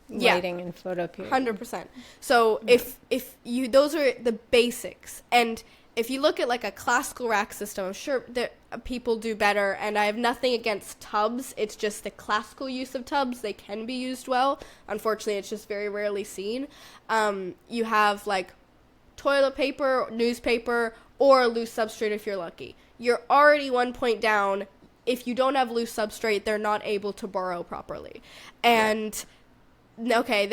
lighting and photo period. 100%. So if you, those are the basics, and if you look at like a classical rack system, I'm sure that people do better, and I have nothing against tubs. It's just the classical use of tubs. They can be used well. Unfortunately, it's just very rarely seen. You have like toilet paper, newspaper, or a loose substrate if you're lucky. You're already 1 point down. If you don't have loose substrate, they're not able to burrow properly. And okay,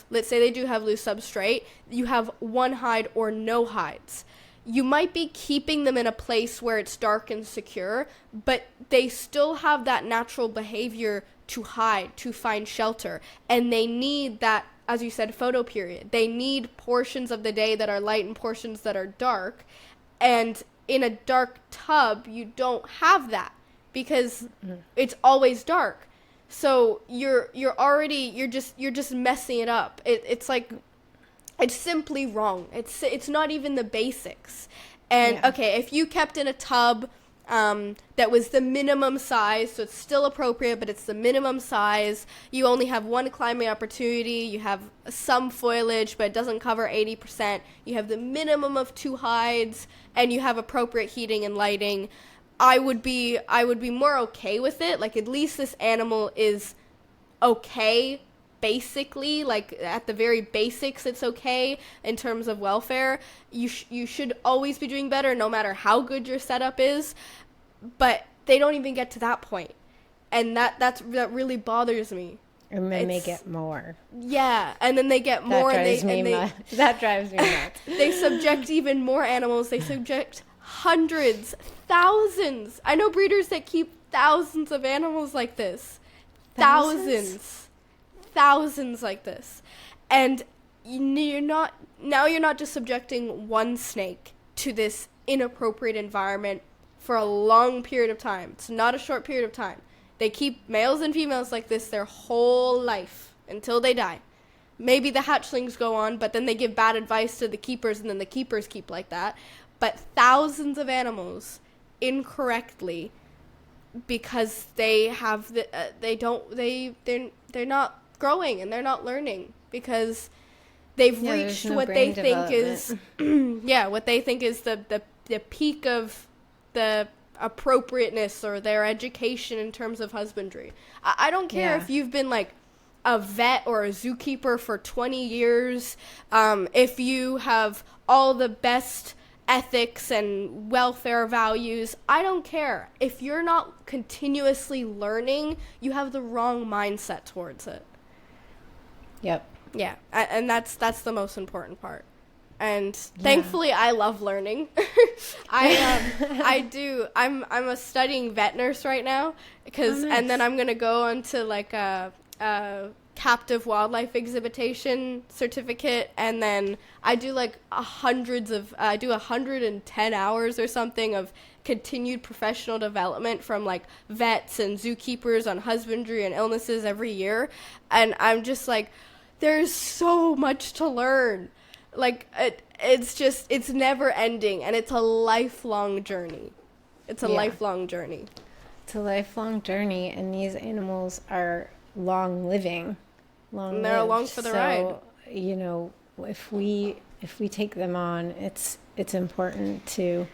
let's say they do have loose substrate. You have one hide or no hides. You might be keeping them in a place where it's dark and secure, but they still have that natural behavior to hide, to find shelter. And they need that, as you said, photo period. They need portions of the day that are light and portions that are dark. And in a dark tub, you don't have that because it's always dark. So you're just messing it up. It's like, it's simply wrong. It's not even the basics. And okay, if you kept in a tub that was the minimum size, so it's still appropriate, but it's the minimum size. You only have one climbing opportunity. You have some foliage, but it doesn't cover 80%. You have the minimum of 2 hides, and you have appropriate heating and lighting. I would be more okay with it. Like, at least this animal is okay, basically. Like, at the very basics, it's okay in terms of welfare. You should always be doing better, no matter how good your setup is. But they don't even get to that point, and that really bothers me. And then they get more. Yeah, and then they get more, that drives me nuts. They subject even more animals. They subject hundreds, thousands. I know breeders that keep thousands of animals like this. Thousands like this. And you're not just subjecting one snake to this inappropriate environment for a long period of time. It's not a short period of time. They keep males and females like this their whole life until they die. Maybe the hatchlings go on, but then they give bad advice to the keepers, and then the keepers keep like that. But thousands of animals incorrectly, because they have they're not growing and they're not learning because they've reached what they think is what they think is the peak of the appropriateness or their education in terms of husbandry. I don't care if you've been like a vet or a zookeeper for 20 years, if you have all the best ethics and welfare values. I don't care. If you're not continuously learning, you have the wrong mindset towards it. Yep. Yeah, and that's the most important part. And thankfully, I love learning. I do. I'm a studying vet nurse right now and then I'm gonna go on to like a captive wildlife exhibition certificate, and then I do like 110 hours or something of continued professional development from like vets and zookeepers on husbandry and illnesses every year, and I'm just like, there's so much to learn. Like it's never ending, and it's a lifelong journey. It's a lifelong journey. It's a lifelong journey, and these animals are long living. They're along for the ride. You know, if we take them on, it's important to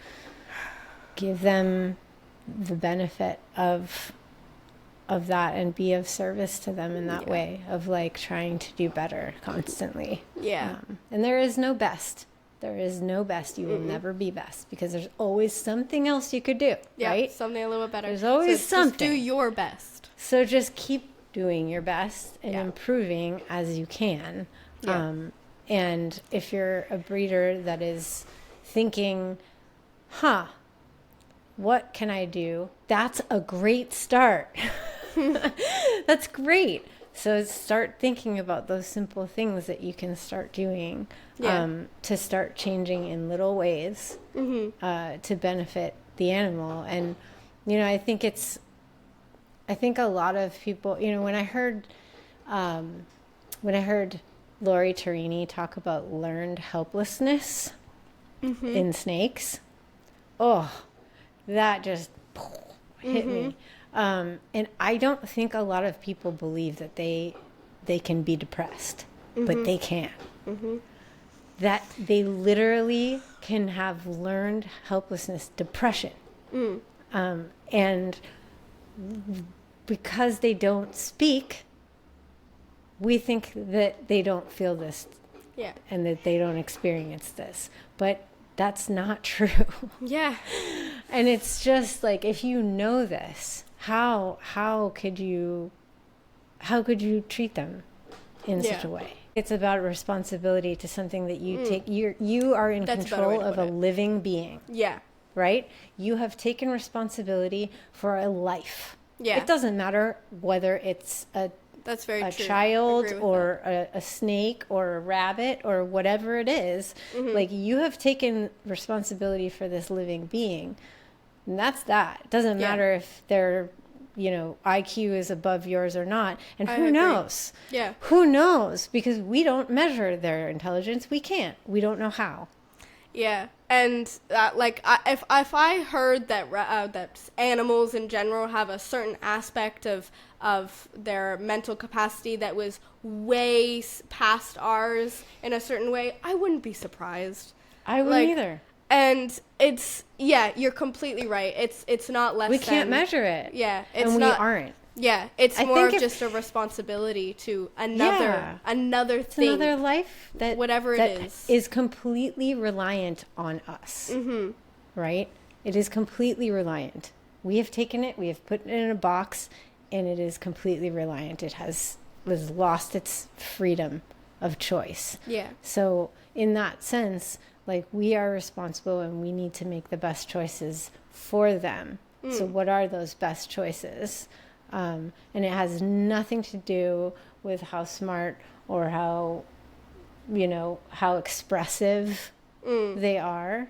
give them the benefit of that and be of service to them in that way of like trying to do better constantly. And there is no best. There is no best. You will never be best because there's always something else you could do, right? Something a little bit better. There's always something. Just do your best. So just keep doing your best and improving as you can. And if you're a breeder that is thinking, what can I do? That's a great start. That's great. So start thinking about those simple things that you can start doing to start changing in little ways to benefit the animal. And, you know, I think a lot of people, you know, when I heard Lori Tarini talk about learned helplessness in snakes, that just hit me. And I don't think a lot of people believe that they can be depressed, but they can. that they literally can have learned helplessness, depression. And because they don't speak, we think that they don't feel this and that they don't experience this. But that's not true. Yeah. And it's just like, if you know this, how could you treat them in such a way? It's about responsibility to something that you take. You are in control of a living being. Yeah. Right? You have taken responsibility for a life. Yeah. It doesn't matter whether it's that's very a true. child or a snake or a rabbit or whatever it is. Like, you have taken responsibility for this living being. And that's that. It doesn't matter if their, IQ is above yours or not. And who knows? Yeah. Who knows? Because we don't measure their intelligence. We can't. We don't know how. Yeah. And if I heard that that animals in general have a certain aspect of their mental capacity that was way past ours in a certain way, I wouldn't be surprised. I wouldn't either. And you're completely right. It's not less. We can't measure it. Yeah, we aren't. Yeah, it's more of just a responsibility to another thing, another life that is completely reliant on us. Right? It is completely reliant. We have taken it, we have put it in a box, and it is completely reliant. It has lost its freedom of choice. Yeah. So in that sense, like, we are responsible and we need to make the best choices for them. So what are those best choices? And it has nothing to do with how smart or how expressive they are.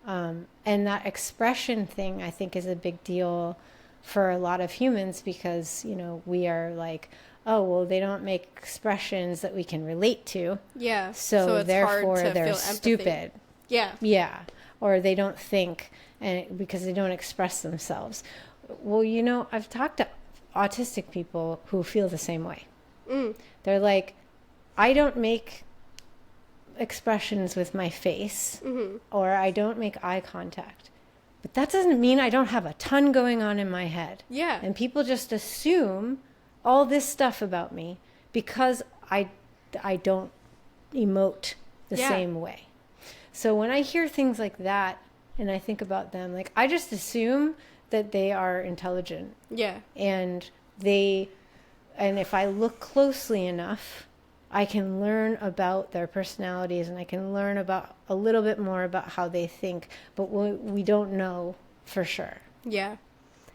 And that expression thing, I think, is a big deal for a lot of humans because, we are like, oh, well, they don't make expressions that we can relate to. Yeah. So therefore, they're stupid. Yeah. Yeah. Or they don't think because they don't express themselves. Well, I've talked to autistic people who feel the same way. They're like, I don't make expressions with my face or I don't make eye contact. But that doesn't mean I don't have a ton going on in my head. Yeah. And people just assume all this stuff about me because I don't emote the same way. So when I hear things like that and I think about them, like, I just assume that they are intelligent. Yeah. And if I look closely enough, I can learn about their personalities and I can learn about a little bit more about how they think, but we don't know for sure. Yeah.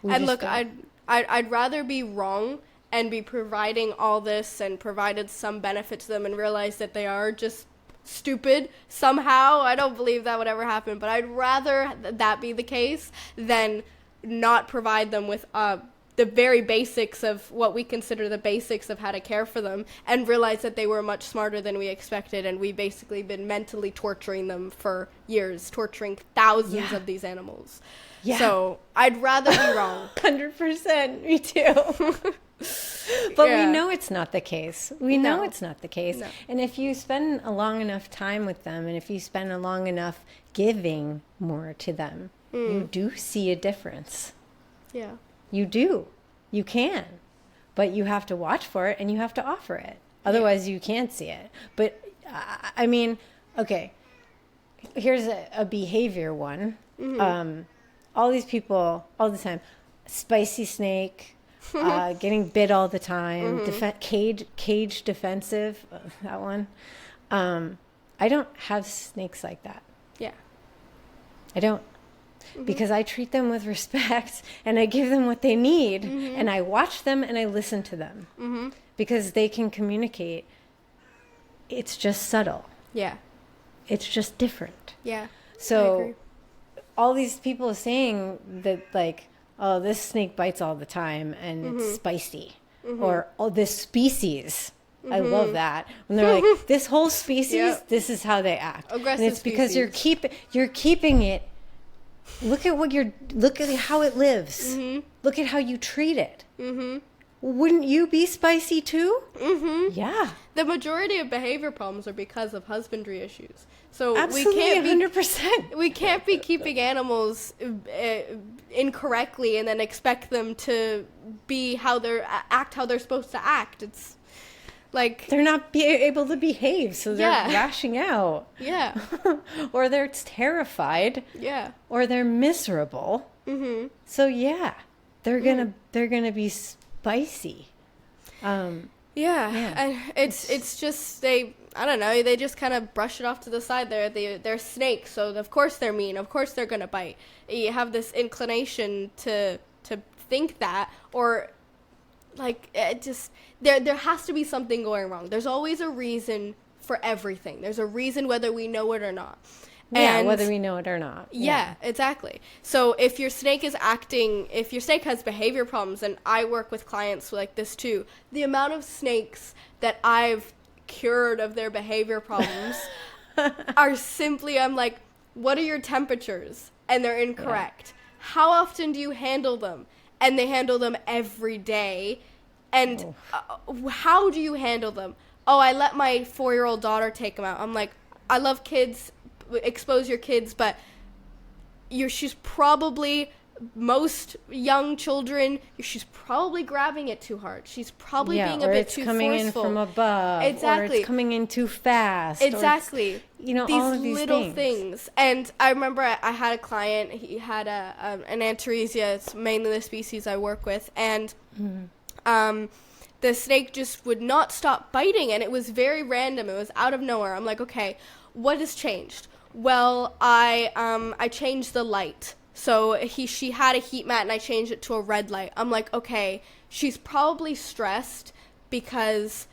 And look, I'd rather be wrong and be providing all this and provided some benefit to them and realize that they are just stupid somehow. I don't believe that would ever happen, but I'd rather that be the case than not provide them with the very basics of what we consider the basics of how to care for them and realize that they were much smarter than we expected, and we've basically been mentally torturing them for years, torturing thousands of these animals. Yeah. So I'd rather be wrong. 100%. Me too. But we know it's not the case. We know it's not the case. No. And if you spend a long enough time with them and if you spend a long enough giving more to them, you do see a difference. Yeah. You do. You can. But you have to watch for it and you have to offer it. Otherwise, you can't see it. But, I mean, okay, here's a behavior one. All these people, all the time, spicy snake, getting bit all the time, cage defensive, that one. I don't have snakes like that. Yeah. I don't. Because I treat them with respect and I give them what they need and I watch them and I listen to them because they can communicate. It's just subtle. Yeah. It's just different. Yeah. So all these people are saying that, like, oh, this snake bites all the time and it's spicy, or oh, this species. I love that when they're like, this whole species, this is how they act. Aggressive and it's because species. you're keeping it. Look at how it lives. Look at how you treat it. wouldn't you be spicy too? Mm-hmm. Yeah. The majority of behavior problems are because of husbandry issues. So Absolutely, we can't 100%. We can't be keeping animals incorrectly and then expect them to be how they're supposed to act. It's like they're not able to behave, so they're lashing out. Yeah. Or they're terrified. Yeah. Or they're miserable. Mm-hmm. So yeah, they're gonna be spicy. And it's just I don't know, they just kind of brush it off to the side. They're snakes, so of course they're mean. Of course they're gonna bite. You have this inclination to think that, or like it just there has to be something going wrong. There's always a reason for everything. There's a reason whether we know it or not. Yeah, whether we know it or not. Yeah, exactly. So if your snake has behavior problems, and I work with clients like this too, the amount of snakes that I've cured of their behavior problems are simply, I'm like, what are your temperatures? And they're incorrect. Yeah. How often do you handle them? And they handle them every day. And how do you handle them? Oh, I let my 4-year-old daughter take them out. I'm like, I love kids. Expose your kids, but she's probably, most young children, she's probably grabbing it too hard. She's probably being a bit too forceful. It's coming in from above. Exactly. Or it's coming in too fast. Exactly. These all of these little things. And I remember I had a client, he had an Antaresia. It's mainly the species I work with, and the snake just would not stop biting, and it was very random. It was out of nowhere. I'm like, okay, what has changed? Well, I changed the light. So she had a heat mat and I changed it to a red light. I'm like, okay, she's probably stressed because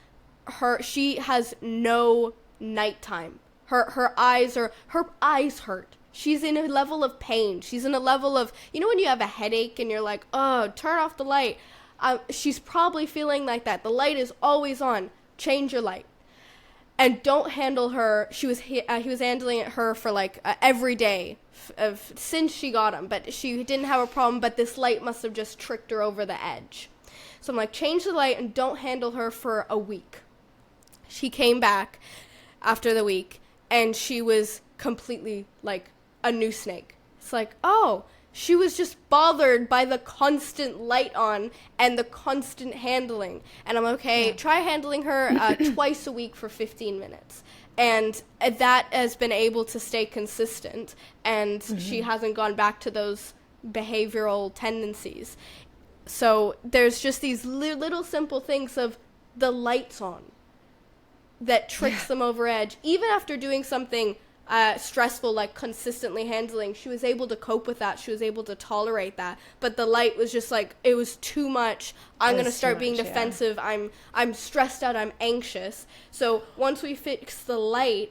she has no nighttime. Her eyes hurt. She's in a level of pain. She's in a level of, when you have a headache and you're like, oh, turn off the light. She's probably feeling like that. The light is always on. Change your light. And don't handle her. He was handling her for like every day since she got him. But she didn't have a problem. But this light must have just tricked her over the edge. So I'm like, change the light and don't handle her for a week. She came back after the week, and she was completely like a new snake. It's like, oh, she was just bothered by the constant light on and the constant handling. And I'm okay, try handling her twice a week for 15 minutes. And that has been able to stay consistent, and she hasn't gone back to those behavioral tendencies. So there's just these little simple things of the lights on that tricks them over edge. Even after doing something stressful, like consistently handling, she was able to cope with that. She was able to tolerate that. But the light was just like, it was too much. I'm going to start being defensive. Yeah. I'm stressed out. I'm anxious. So once we fixed the light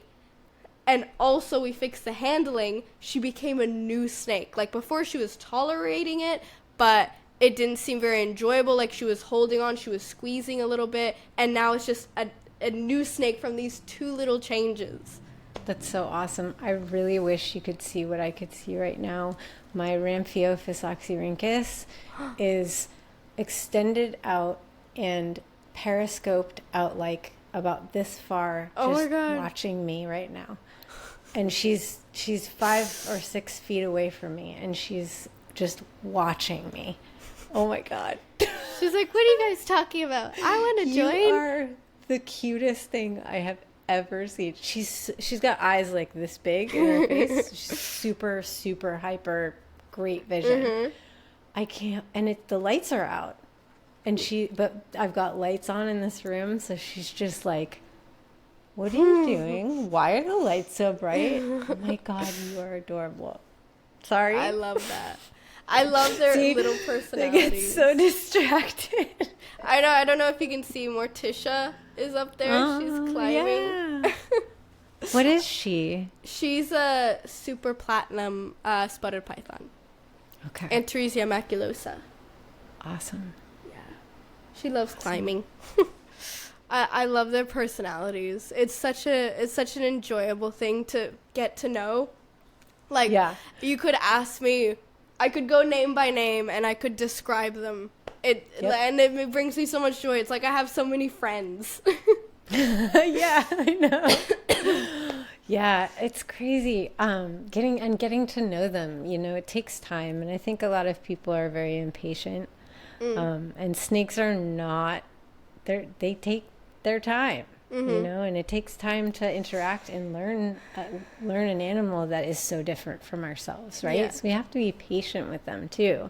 and also we fixed the handling, she became a new snake. Like before, she was tolerating it, but it didn't seem very enjoyable. Like she was holding on, she was squeezing a little bit, and now it's just a new snake from these two little changes. That's so awesome. I really wish you could see what I could see right now. My Ramphiophis oxyrhynchus is extended out and periscoped out like about this far, just watching me right now. And she's 5 or 6 feet away from me, and she's just watching me. Oh my God. She's like, what are you guys talking about? I want to join. You are the cutest thing I have ever seen. She's got eyes like this big in her face. She's super, super hyper, great vision. I can't, and the lights are out, and but I've got lights on in this room, so she's just like, what are you doing? Why are the lights so bright? Oh my God, you are adorable. Sorry. I love that. I love their little personalities. They get so distracted. I know. I don't know if you can see. Morticia is up there. She's climbing. Yeah. What is she? She's a super platinum spotted python. Okay. Antaresia maculosa. Awesome. Yeah. She loves climbing. I love their personalities. It's such an enjoyable thing to get to know. Like, you could ask me, I could go name by name and I could describe them And it brings me so much joy. It's like I have so many friends. Yeah, I know. Yeah, it's crazy. Getting to know them, it takes time, and I think a lot of people are very impatient. And snakes are not. They take their time, and it takes time to interact and learn an animal that is so different from ourselves, right? Yeah. So we have to be patient with them too,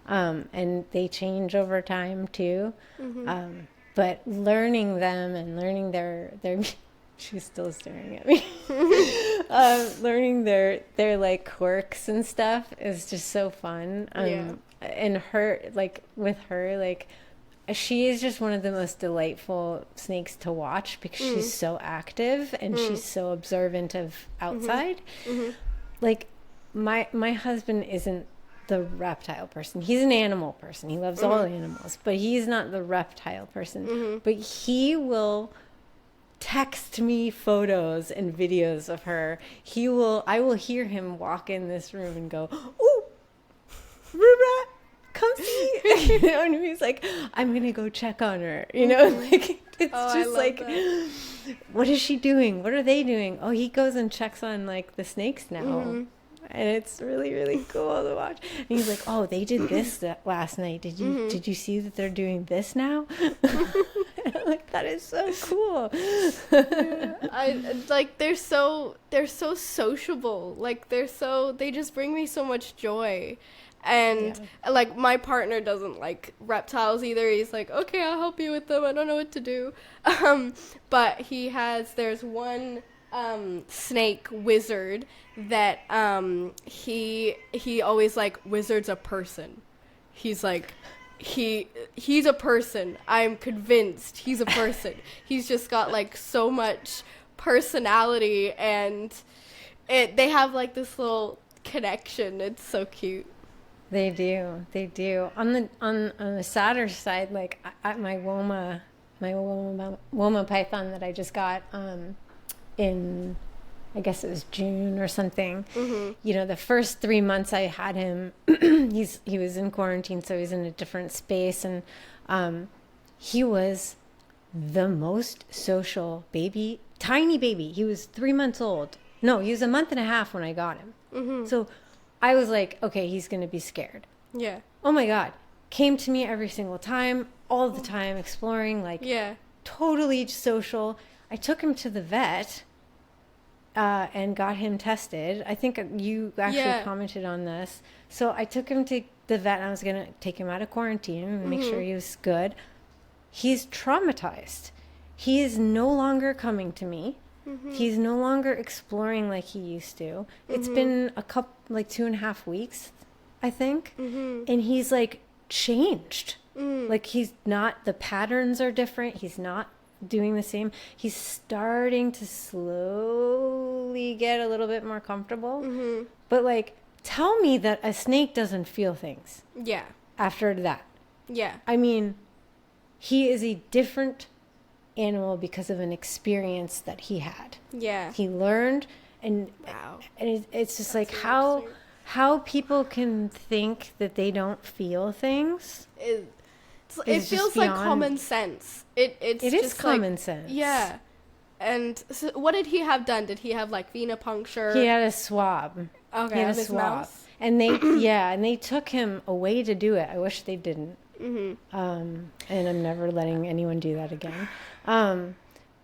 and they change over time too. But learning them and learning their she's still staring at me. Learning their like quirks and stuff is just so fun. And her, like with her, like she is just one of the most delightful snakes to watch because she's so active and she's so observant of outside. Like my husband isn't the reptile person. He's an animal person. He loves all animals, but he's not the reptile person. But he will text me photos and videos of her. I will hear him walk in this room and go, "Ooh, Rura, come see." And he's like, "I'm gonna go check on her." Like it's just like, that. What is she doing? What are they doing? Oh, he goes and checks on like the snakes now. And it's really, really cool to watch. And he's like, "Oh, they did this last night. Did you see that they're doing this now?" And I'm like, that is so cool. I like they're so sociable. Like they just bring me so much joy. And like my partner doesn't like reptiles either. He's like, "Okay, I'll help you with them. I don't know what to do." But there's one snake wizard that he always like wizards a person. He's like he's a person. I'm convinced he's a person. He's just got like so much personality, and they have like this little connection. It's so cute. They do. On the sadder side, like my Woma python that I just got in, I guess it was June or something. The first 3 months I had him, he was in quarantine, so he's in a different space, and he was the most social baby, tiny baby. He was 3 months old. No, he was a month and a half when I got him. So I was like, okay, he's going to be scared. Yeah. Oh my God. Came to me every single time, all the time, exploring, like totally social. I took him to the vet and got him tested. I think you actually commented on this. So I took him to the vet, and I was going to take him out of quarantine and make sure he was good. He's traumatized. He is no longer coming to me. He's no longer exploring like he used to. It's been like 2.5 weeks, I think. And he's like changed. Like he's not, the patterns are different. He's not doing the same. He's starting to slowly get a little bit more comfortable. But like, tell me that a snake doesn't feel things. Yeah. After that. Yeah. I mean, he is a different animal because of an experience that he had. Yeah. He learned, and it's just like how people can think that they don't feel things. It feels like common sense. It is common sense. Yeah. And so what did he have done? Did he have like venipuncture? He had a swab. Okay, he had of his mouth. And they took him away to do it. I wish they didn't. And I'm never letting anyone do that again.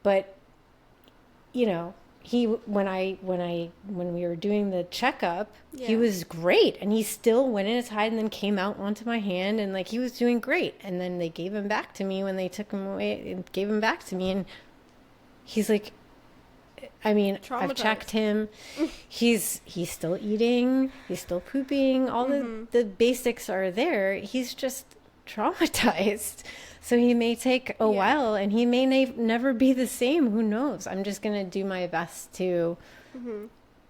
But he when we were doing the checkup, he was great, and he still went in his hide and then came out onto my hand, and like he was doing great. And then they gave him back to me when they took him away, and gave him back to me, and he's like, I mean, I've checked him. He's still eating. He's still pooping. All the basics are there. He's just traumatized. So he may take a while, and he may never be the same. Who knows? I'm just going to do my best to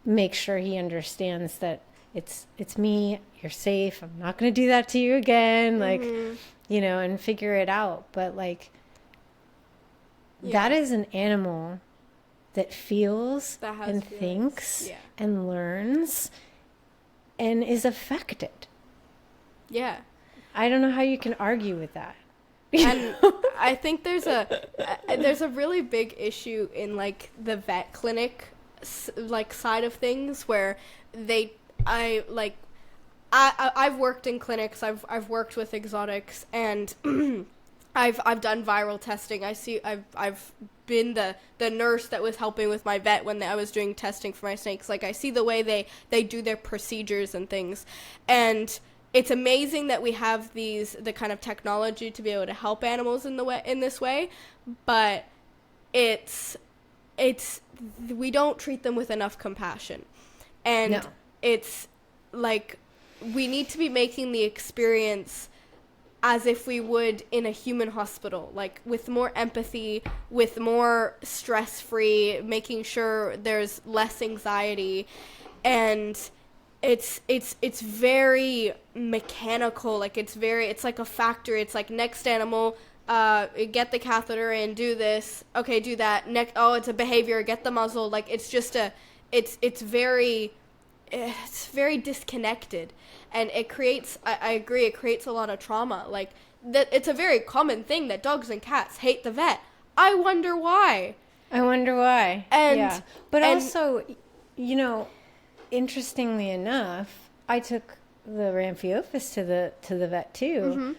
make sure he understands that it's me. You're safe. I'm not going to do that to you again. Like, and figure it out. But like, that is an animal that feels and thinks and learns and is affected. Yeah. I don't know how you can argue with that. And I think there's a really big issue in like the vet clinic like side of things where I've worked in clinics, I've worked with exotics, and I've done viral testing. I've been the nurse that was helping with my vet when I was doing testing for my snakes. Like, I see the way they do their procedures and things, and it's amazing that we have the kind of technology to be able to help animals in this way, but we don't treat them with enough compassion, and No. it's like we need to be making the experience as if we would in a human hospital, like with more empathy, with more stress-free, making sure there's less anxiety, and it's very mechanical. Like, it's like a factory. It's like, next animal, get the catheter in, do this, okay, do that, next, oh, it's a behavior, get the muzzle. Like, it's just it's very disconnected, and it creates, I agree, it creates a lot of trauma. Like, that it's a very common thing that dogs and cats hate the vet. I wonder why. And yeah. But also, interestingly enough, I took the Ramphiophis to the vet too, mm-hmm.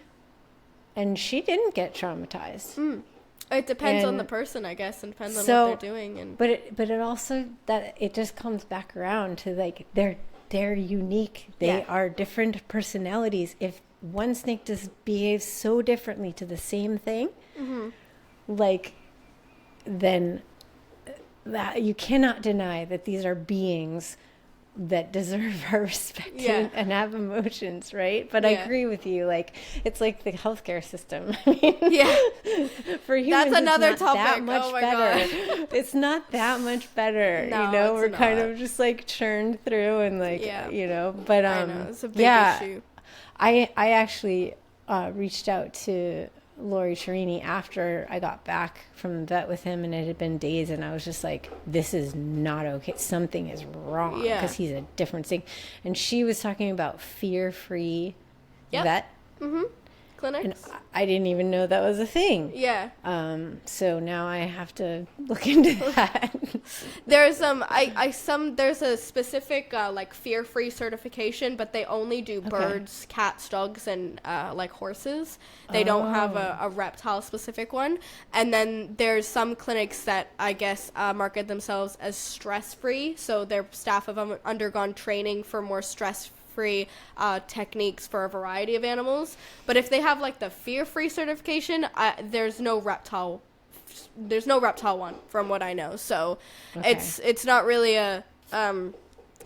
and she didn't get traumatized. It depends on the person, I guess, and depends on what they're doing. And but it also, that it just comes back around to, like, they're unique. They are different personalities. If one snake just behaves so differently to the same thing, mm-hmm. like, then that you cannot deny that these are beings that deserve our respect and have emotions, right? But I agree with you. Like, it's like the healthcare system. I mean, for humans, that's another it's not topic. that much better. It's not that much better. No, we're not. kind of just like churned through and like, But I know, it's a big issue. I actually reached out to Lori Chirini after I got back from the vet with him, and it had been days, and I was just like, this is not okay. Something is wrong, because he's a different thing. And she was talking about fear-free vet clinics. And I didn't even know that was a thing. Yeah. So now I have to look into that. There's there's a specific like fear-free certification, but they only do birds, cats, dogs, and like horses. They don't have a reptile specific one. And then there's some clinics that I guess market themselves as stress-free, so their staff have undergone training for more stress-free techniques for a variety of animals. But if they have like the fear-free certification, there's no reptile one from what I know. So it's not really a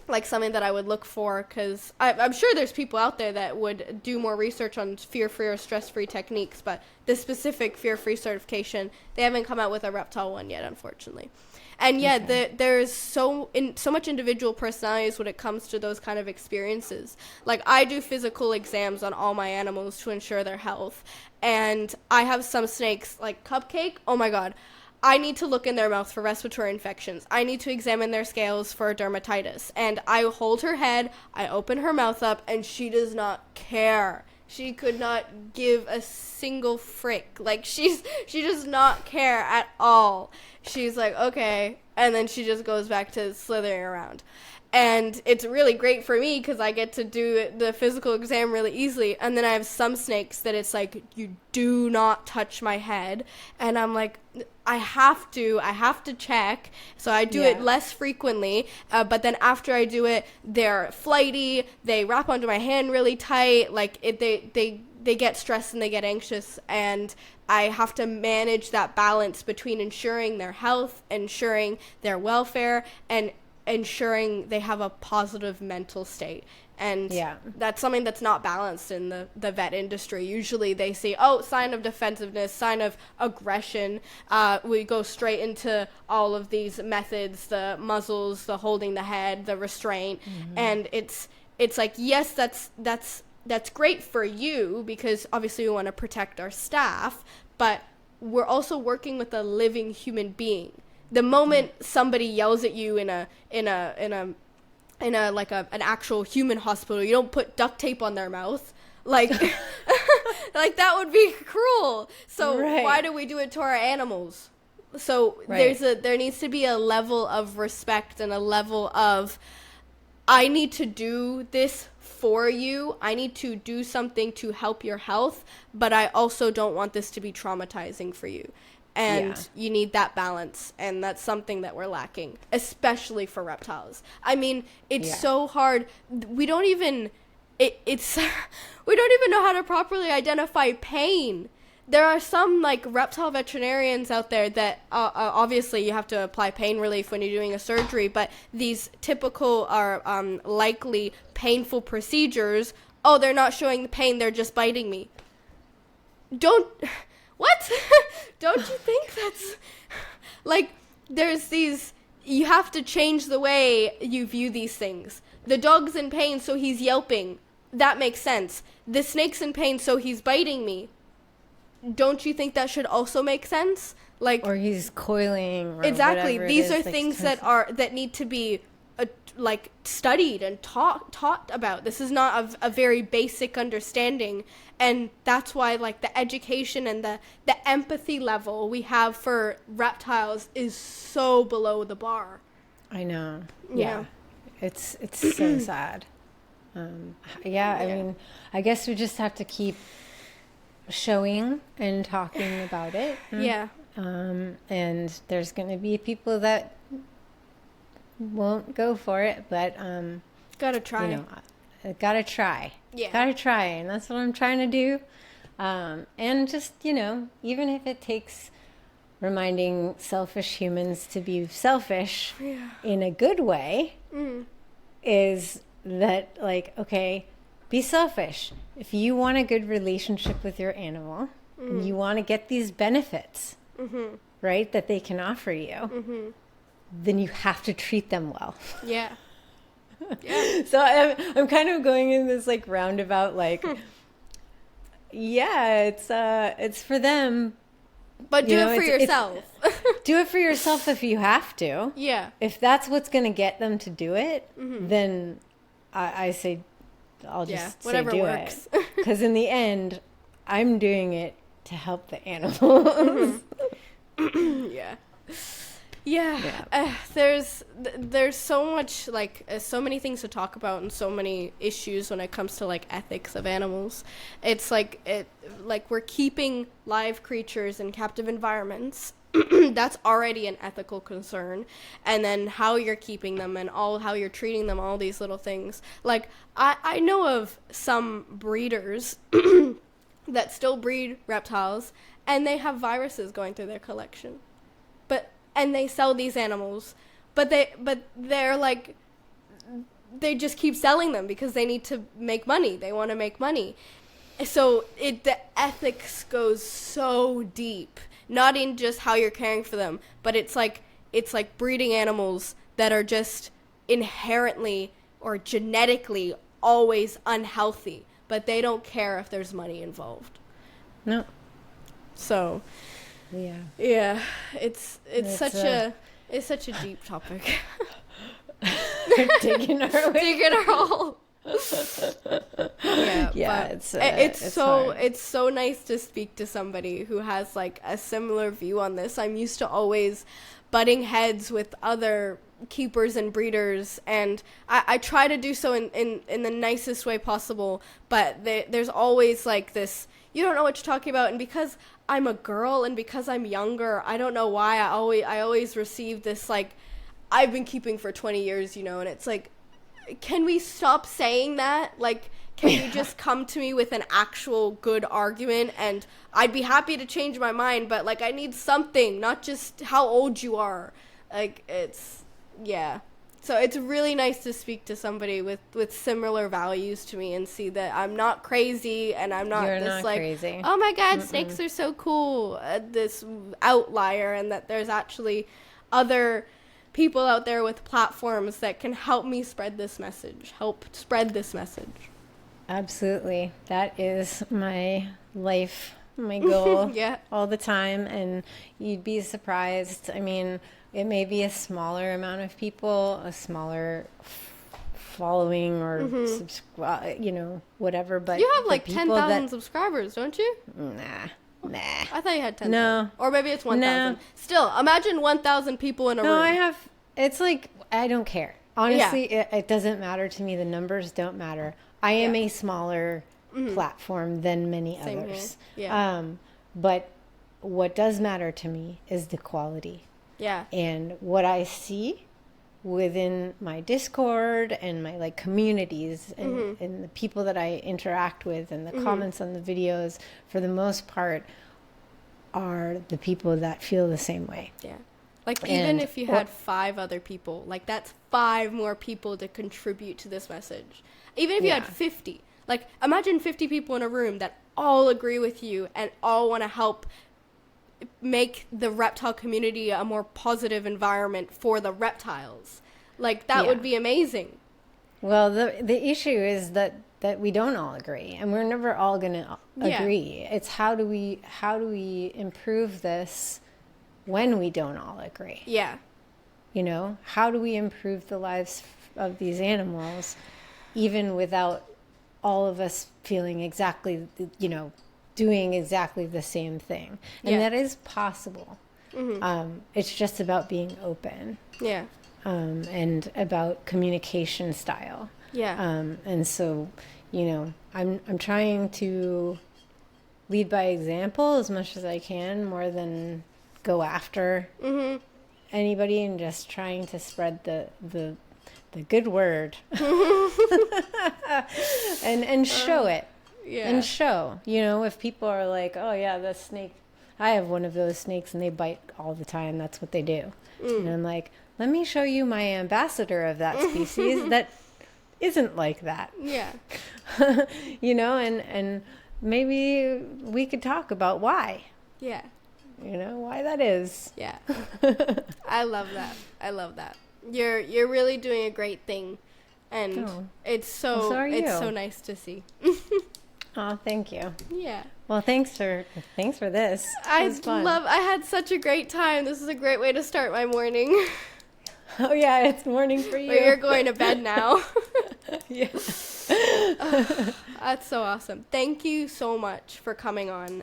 like something that I would look for, because I'm sure there's people out there that would do more research on fear-free or stress-free techniques, but the specific fear-free certification, they haven't come out with a reptile one yet, unfortunately. And there's so much individual personalities when it comes to those kind of experiences. Like, I do physical exams on all my animals to ensure their health. And I have some snakes, like Cupcake, oh my god, I need to look in their mouth for respiratory infections. I need to examine their scales for dermatitis. And I hold her head, I open her mouth up, and she does not care. She could not give a single frick. Like, she does not care at all. She's like, okay, and then she just goes back to slithering around. And it's really great for me because I get to do the physical exam really easily. And then I have some snakes that it's like, you do not touch my head. And I'm like, I have to check. So I do it less frequently. But then after I do it, they're flighty. They wrap onto my hand really tight. Like, they get stressed and they get anxious. And I have to manage that balance between ensuring their health, ensuring their welfare, and ensuring they have a positive mental state. And that's something that's not balanced in the vet industry. Usually they see, sign of defensiveness, sign of aggression. We go straight into all of these methods, the muzzles, the holding the head, the restraint. Mm-hmm. And it's like, yes, that's great for you, because obviously we want to protect our staff, but we're also working with a living human being. The moment somebody yells at you in an actual human hospital, you don't put duct tape on their mouth. Like, Like, that would be cruel. So Right. why do we do it to our animals? So Right. there needs to be a level of respect and a level of, I need to do this for you. I need to do something to help your health, but I also don't want this to be traumatizing for you. And you need that balance, and that's something that we're lacking, especially for reptiles. I mean, it's so hard. We don't even it's we don't even know how to properly identify pain. There are some like reptile veterinarians out there that obviously you have to apply pain relief when you're doing a surgery, but these typical are likely painful procedures. Oh, they're not showing the pain, they're just biting me. What? Don't you think that's like, there's these, you have to change the way you view these things. The dog's in pain, so he's yelping. That makes sense. The snake's in pain, so he's biting me. Don't you think that should also make sense? Like, or he's coiling. Or exactly. These are like things that need to be like studied and taught about. This is not a very basic understanding, and that's why like the education and the empathy level we have for reptiles is so below the bar. I know. Yeah. It's so sad. I mean, I guess we just have to keep showing and talking about it. And there's going to be people that won't go for it, but gotta try. Gotta try. Gotta try, and that's what I'm trying to do. And just, even if it takes reminding selfish humans to be selfish in a good way, is that like, okay, be selfish. If you want a good relationship with your animal, and you want to get these benefits, right, that they can offer you, then you have to treat them well. Yeah. So I'm kind of going in this like roundabout, like, it's for them. But do it for yourself. Do it for yourself if you have to. Yeah. If that's what's going to get them to do it, then I say, I'll just whatever say do works. it. Because in the end, I'm doing it to help the animals. There's so much, like, so many things to talk about and so many issues when it comes to like ethics of animals. It's like we're keeping live creatures in captive environments. That's already an ethical concern, and then how you're keeping them and how you're treating them, all these little things. Like, I know of some breeders that still breed reptiles, and they have viruses going through their collection, and they sell these animals, but they're like, they just keep selling them because they need to make money. They want to make money. So the ethics goes so deep, not in just how you're caring for them, but it's like breeding animals that are just inherently or genetically always unhealthy, but they don't care if there's money involved. No. So yeah, it's such a deep topic. Digging our hole. It's so nice to speak to somebody who has like a similar view on this. I'm used to always butting heads with other keepers and breeders, and I try to do so in the nicest way possible, but there's always like this, you don't know what you're talking about. And because I'm a girl and because I'm younger, I don't know why I always receive this like, I've been keeping for 20 years, and it's like, can we stop saying that? Like, can you just come to me with an actual good argument, and I'd be happy to change my mind, but like, I need something, not just how old you are. Like, so it's really nice to speak to somebody with similar values to me and see that I'm not crazy, and I'm not crazy. Oh my God, snakes are so cool, this outlier, and that there's actually other people out there with platforms that can help me spread this message. Absolutely. That is my life, my goal all the time. And you'd be surprised. I mean, it may be a smaller amount of people, a smaller following or subscribe, whatever. But you have the like people 10,000 subscribers, don't you? Nah. I thought you had 10,000. No. Or maybe it's 1,000. No. Still, imagine 1,000 people in a room. No, it's like, I don't care. Honestly, it doesn't matter to me. The numbers don't matter. I am a smaller platform than many Same others. Here. Yeah. But what does matter to me is the quality. Yeah. And what I see within my Discord and my like communities and the people that I interact with and the comments on the videos, for the most part, are the people that feel the same way. Yeah. Like, even if you had 5 other people, like, that's 5 more people to contribute to this message. Even if you had 50. Like, imagine 50 people in a room that all agree with you and all want to help make the reptile community a more positive environment for the reptiles. Like, that would be amazing. Well, the issue is that we don't all agree, and we're never all going to agree. It's how do we improve this when we don't all agree? Yeah. How do we improve the lives of these animals even without all of us feeling exactly, doing exactly the same thing? And that is possible. It's just about being open. Yeah. And about communication style. Yeah. And so, I'm trying to lead by example as much as I can, more than go after anybody, and just trying to spread the good word and show it. Yeah. And show, if people are like, oh yeah, the snake, I have one of those snakes and they bite all the time. That's what they do. And I'm like, let me show you my ambassador of that species that isn't like that. Yeah. And maybe we could talk about why. Yeah. Why that is. Yeah. I love that. You're really doing a great thing, and it's so nice to see. Oh, thank you. Yeah. Well, thanks for this. I had such a great time. This is a great way to start my morning. Oh yeah, it's morning for you. But you're going to bed now. Yeah. That's so awesome. Thank you so much for coming on.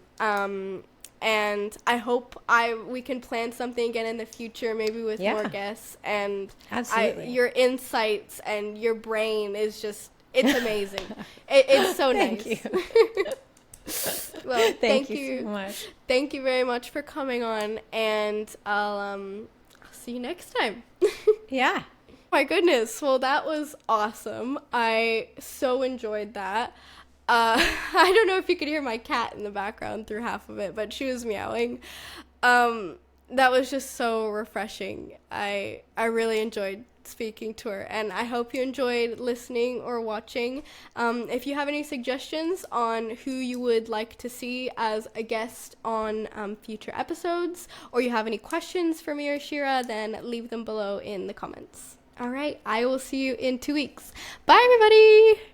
And I hope we can plan something again in the future, maybe with more guests. And absolutely, your insights and your brain is just, it's amazing. It's so nice. Thank you. Well, thank you so much. Thank you very much for coming on, and I'll see you next time. Yeah. My goodness. Well, that was awesome. I so enjoyed that. I don't know if you could hear my cat in the background through half of it, but she was meowing. That was just so refreshing. I really enjoyed speaking to her, and I hope you enjoyed listening or watching. If you have any suggestions on who you would like to see as a guest on future episodes, or you have any questions for me or Shira, then leave them below in the comments. All right, I will see you in 2 weeks. Bye, everybody!